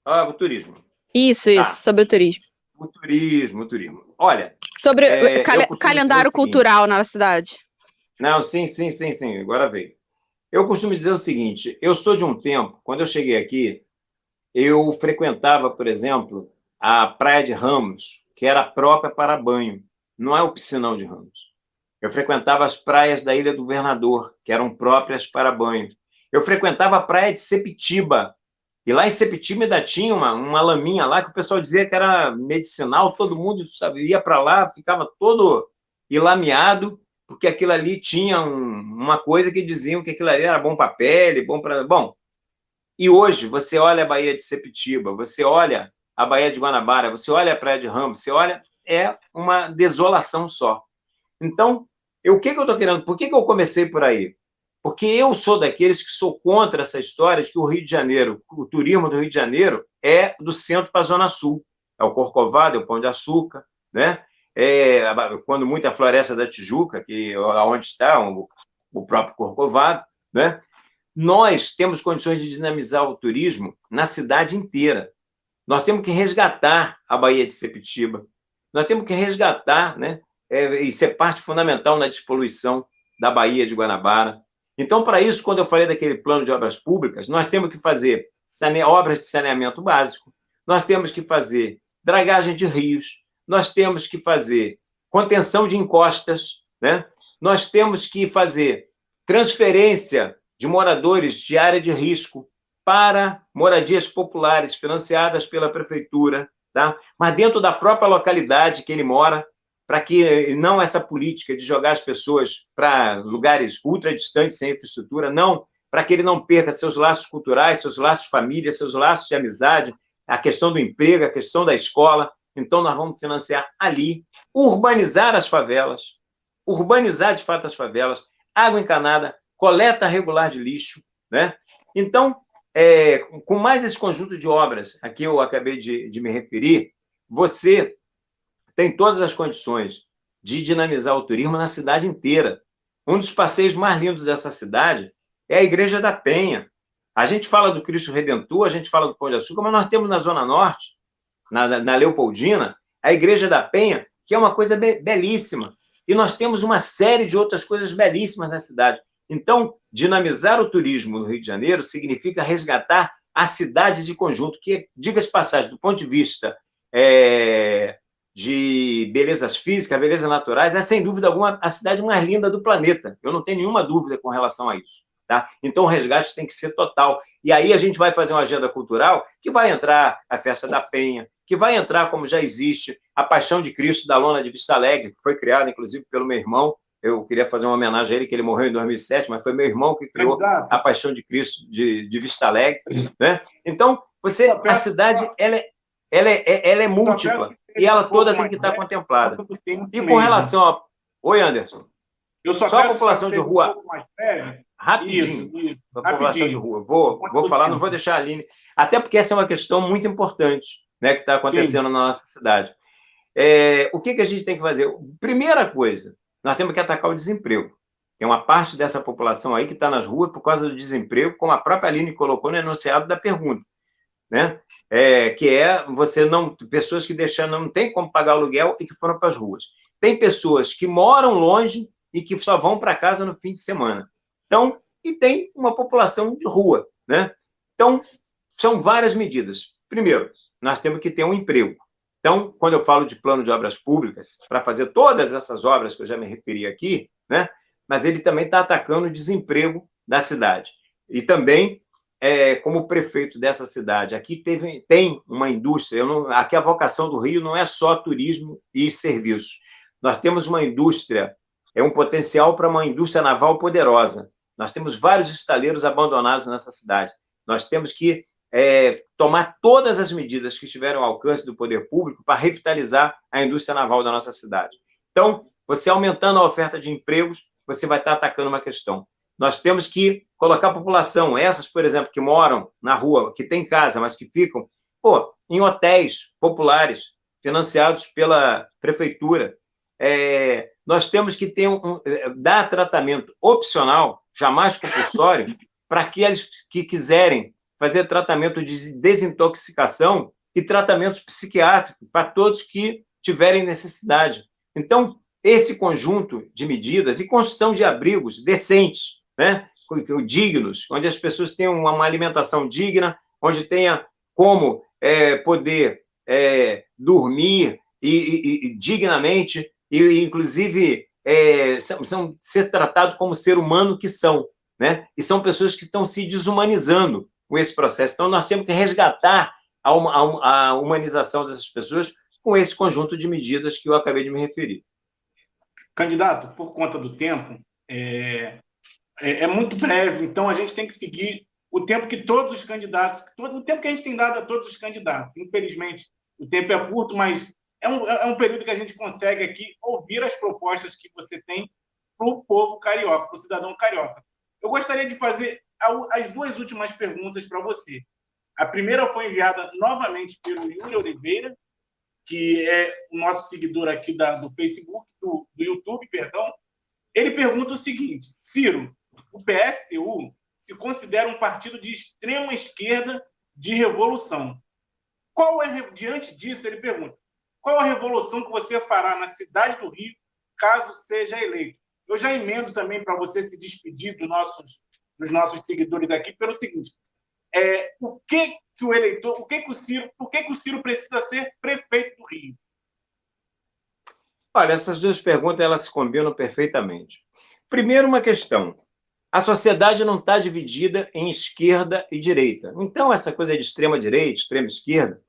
O turismo. Isso, sobre o turismo. O turismo. Olha... Sobre calendário cultural na cidade. Não, sim, agora veio. Eu costumo dizer o seguinte, eu sou de um tempo, quando eu cheguei aqui, eu frequentava, por exemplo, a Praia de Ramos, que era própria para banho, não é o Piscinão de Ramos. Eu frequentava as praias da Ilha do Governador, que eram próprias para banho. Eu frequentava a praia de Sepitiba, e lá em Sepitiba ainda tinha uma laminha lá que o pessoal dizia que era medicinal, todo mundo ia para lá, ficava todo ilameado, porque aquilo ali tinha uma coisa que diziam que aquilo ali era bom para a pele, bom para... Bom, e hoje você olha a Baía de Sepitiba, você olha a Baía de Guanabara, você olha a Praia de Ramos, você olha, é uma desolação só. Então, o que eu estou querendo? Por que eu comecei por aí? Porque eu sou daqueles que sou contra essa história de que o Rio de Janeiro, o turismo do Rio de Janeiro é do centro para a Zona Sul. É o Corcovado, é o Pão de Açúcar, né? Quando muito a Floresta da Tijuca, que é onde está o próprio Corcovado, né? Nós temos condições de dinamizar o turismo na cidade inteira. Nós temos que resgatar a Baía de Sepitiba. Nós temos que resgatar, né? E ser parte fundamental na despoluição da Baía de Guanabara. Então, para isso, quando eu falei daquele plano de obras públicas, nós temos que fazer obras de saneamento básico, nós temos que fazer dragagem de rios, nós temos que fazer contenção de encostas, né? Nós temos que fazer transferência de moradores de área de risco para moradias populares financiadas pela prefeitura, tá? Mas dentro da própria localidade que ele mora, para que não essa política de jogar as pessoas para lugares ultra distantes, sem infraestrutura, não, para que ele não perca seus laços culturais, seus laços de família, seus laços de amizade, a questão do emprego, a questão da escola. Então, nós vamos financiar ali, urbanizar as favelas, urbanizar, de fato, as favelas, água encanada, coleta regular de lixo, né? Então, com mais esse conjunto de obras a que eu acabei de me referir, você tem todas as condições de dinamizar o turismo na cidade inteira. Um dos passeios mais lindos dessa cidade é a Igreja da Penha. A gente fala do Cristo Redentor, a gente fala do Pão de Açúcar, mas nós temos na Zona Norte, na Leopoldina, a Igreja da Penha, que é uma coisa belíssima. E nós temos uma série de outras coisas belíssimas na cidade. Então, dinamizar o turismo no Rio de Janeiro significa resgatar a cidade de conjunto, que, diga-se de passagem, do ponto de vista de belezas físicas, belezas naturais, é, sem dúvida alguma, a cidade mais linda do planeta. Eu não tenho nenhuma dúvida com relação a isso. Tá? Então, o resgate tem que ser total. E aí a gente vai fazer uma agenda cultural que vai entrar a Festa da Penha, que vai entrar, como já existe, a Paixão de Cristo da Lona de Vista Alegre, que foi criada, inclusive, pelo meu irmão. Eu queria fazer uma homenagem a ele, que ele morreu em 2007, mas foi meu irmão que criou a Paixão de Cristo de Vista Alegre. Né? Então, a cidade ela é múltipla e ela toda tem que estar contemplada. E com relação a... Oi, Anderson. Só a população de rua... Rapidinho. Isso. A população de rua. Vou falar, não vou deixar a Aline... Até porque essa é uma questão muito importante, né, que está acontecendo na nossa cidade. O que a gente tem que fazer? Primeira coisa, nós temos que atacar o desemprego. Tem uma parte dessa população aí que está nas ruas por causa do desemprego, como a própria Aline colocou no enunciado da pergunta, né? Pessoas que não tem como pagar o aluguel e que foram para as ruas. Tem pessoas que moram longe e que só vão para casa no fim de semana. Então, e tem uma população de rua, né? Então, são várias medidas. Primeiro, nós temos que ter um emprego. Então, quando eu falo de plano de obras públicas, para fazer todas essas obras que eu já me referi aqui, né? Mas ele também está atacando o desemprego da cidade. E também, como prefeito dessa cidade, aqui tem uma indústria, aqui a vocação do Rio não é só turismo e serviços. Nós temos uma indústria, um potencial para uma indústria naval poderosa. Nós temos vários estaleiros abandonados nessa cidade. Nós temos que tomar todas as medidas que estiveram ao alcance do poder público para revitalizar a indústria naval da nossa cidade. Então, você aumentando a oferta de empregos, você vai estar atacando uma questão. Nós temos que colocar a população, essas, por exemplo, que moram na rua, que têm casa, mas que ficam, em hotéis populares, financiados pela prefeitura. Nós temos que dar tratamento opcional, jamais compulsório, para aqueles que quiserem fazer tratamento de desintoxicação e tratamentos psiquiátricos para todos que tiverem necessidade. Então, esse conjunto de medidas e construção de abrigos decentes, né, dignos, onde as pessoas tenham uma alimentação digna, onde tenha como poder dormir e dignamente, e inclusive ser tratados como ser humano que são, né? E são pessoas que estão se desumanizando com esse processo. Então, nós temos que resgatar a humanização dessas pessoas com esse conjunto de medidas que eu acabei de me referir. Candidato, por conta do tempo, é muito breve, então a gente tem que seguir o tempo que todos os candidatos, o tempo que a gente tem dado a todos os candidatos. Infelizmente, o tempo é curto, mas é um período que a gente consegue aqui ouvir as propostas que você tem para o povo carioca, para o cidadão carioca. Eu gostaria de fazer as duas últimas perguntas para você. A primeira foi enviada novamente pelo Yuri Oliveira, que é o nosso seguidor aqui do Facebook, do YouTube, perdão. Ele pergunta o seguinte: Ciro, o PSTU se considera um partido de extrema esquerda de revolução. Diante disso, ele pergunta, qual a revolução que você fará na cidade do Rio, caso seja eleito? Eu já emendo também para você se despedir dos nossos seguidores aqui pelo seguinte: por que o Ciro precisa ser prefeito do Rio? Olha, essas duas perguntas elas se combinam perfeitamente. Primeiro, uma questão. A sociedade não está dividida em esquerda e direita. Então, essa coisa de extrema-direita, extrema-esquerda,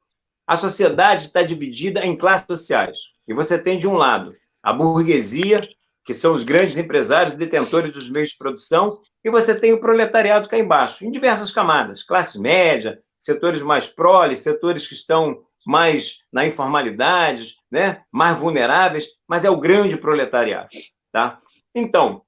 a sociedade está dividida em classes sociais. E você tem, de um lado, a burguesia, que são os grandes empresários detentores dos meios de produção, e você tem o proletariado cá embaixo, em diversas camadas, classe média, setores mais proles, setores que estão mais na informalidade, né, mais vulneráveis, mas é o grande proletariado, tá? Então,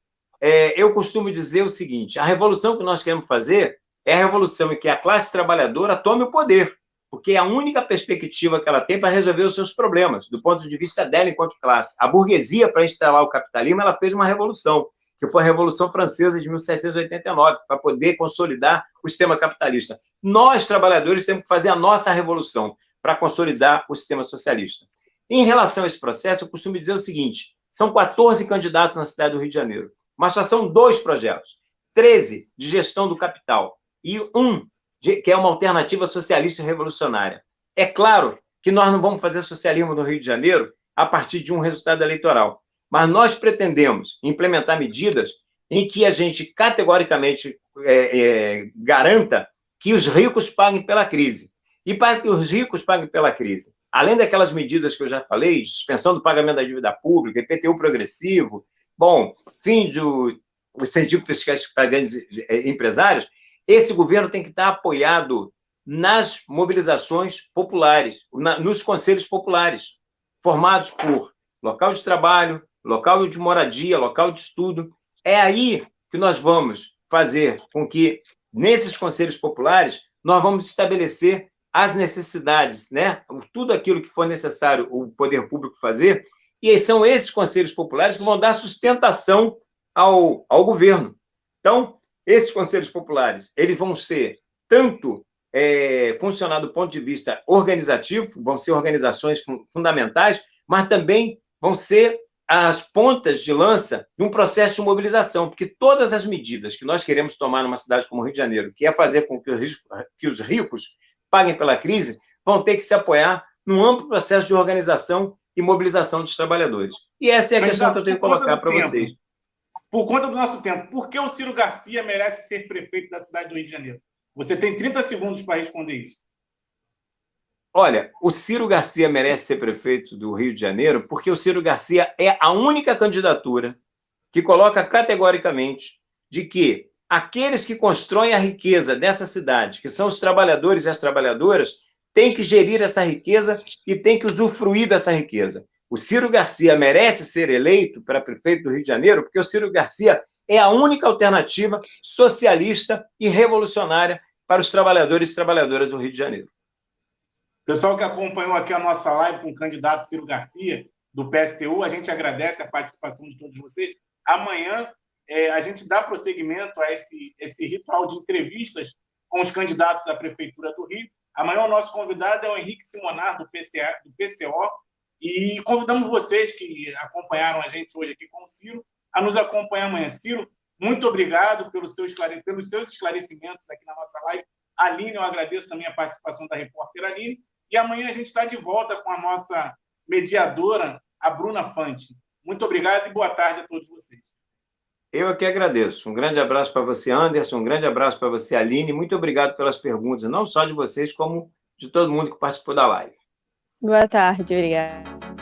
eu costumo dizer o seguinte: a revolução que nós queremos fazer é a revolução em que a classe trabalhadora tome o poder, porque é a única perspectiva que ela tem para resolver os seus problemas, do ponto de vista dela enquanto classe. A burguesia, para instalar o capitalismo, ela fez uma revolução, que foi a Revolução Francesa de 1789, para poder consolidar o sistema capitalista. Nós, trabalhadores, temos que fazer a nossa revolução para consolidar o sistema socialista. Em relação a esse processo, eu costumo dizer o seguinte: são 14 candidatos na cidade do Rio de Janeiro, mas só são 2 projetos, 13 de gestão do capital e que é uma alternativa socialista e revolucionária. É claro que nós não vamos fazer socialismo no Rio de Janeiro a partir de um resultado eleitoral, mas nós pretendemos implementar medidas em que a gente categoricamente garanta que os ricos paguem pela crise. E para que os ricos paguem pela crise, além daquelas medidas que eu já falei, suspensão do pagamento da dívida pública, IPTU progressivo, fim do incentivo fiscal para grandes empresários, esse governo tem que estar apoiado nas mobilizações populares, nos conselhos populares, formados por local de trabalho, local de moradia, local de estudo. É aí que nós vamos fazer com que, nesses conselhos populares, nós vamos estabelecer as necessidades, né? Tudo aquilo que for necessário o poder público fazer, e são esses conselhos populares que vão dar sustentação ao governo. Então, esses conselhos populares, eles vão ser tanto funcionar do ponto de vista organizativo, vão ser organizações fundamentais, mas também vão ser as pontas de lança de um processo de mobilização, porque todas as medidas que nós queremos tomar numa cidade como o Rio de Janeiro, que é fazer com que os ricos paguem pela crise, vão ter que se apoiar num amplo processo de organização e mobilização dos trabalhadores. E essa é a questão que eu tenho que colocar para vocês. Por conta do nosso tempo, por que o Ciro Garcia merece ser prefeito da cidade do Rio de Janeiro? Você tem 30 segundos para responder isso. Olha, o Ciro Garcia merece ser prefeito do Rio de Janeiro porque o Ciro Garcia é a única candidatura que coloca categoricamente de que aqueles que constroem a riqueza dessa cidade, que são os trabalhadores e as trabalhadoras, têm que gerir essa riqueza e têm que usufruir dessa riqueza. O Ciro Garcia merece ser eleito para prefeito do Rio de Janeiro porque o Ciro Garcia é a única alternativa socialista e revolucionária para os trabalhadores e trabalhadoras do Rio de Janeiro. Pessoal que acompanhou aqui a nossa live com o candidato Ciro Garcia, do PSTU, a gente agradece a participação de todos vocês. Amanhã a gente dá prosseguimento a esse ritual de entrevistas com os candidatos à Prefeitura do Rio. Amanhã o nosso convidado é o Henrique Simonar, do PCO, e convidamos vocês que acompanharam a gente hoje aqui com o Ciro a nos acompanhar amanhã. Ciro, muito obrigado pelos seus esclarecimentos aqui na nossa live. Aline, eu agradeço também a participação da repórter Aline. E amanhã a gente está de volta com a nossa mediadora, a Bruna Fante. Muito obrigado e boa tarde a todos vocês. Eu aqui agradeço. Um grande abraço para você, Anderson. Um grande abraço para você, Aline. Muito obrigado pelas perguntas, não só de vocês, como de todo mundo que participou da live. Boa tarde, obrigada.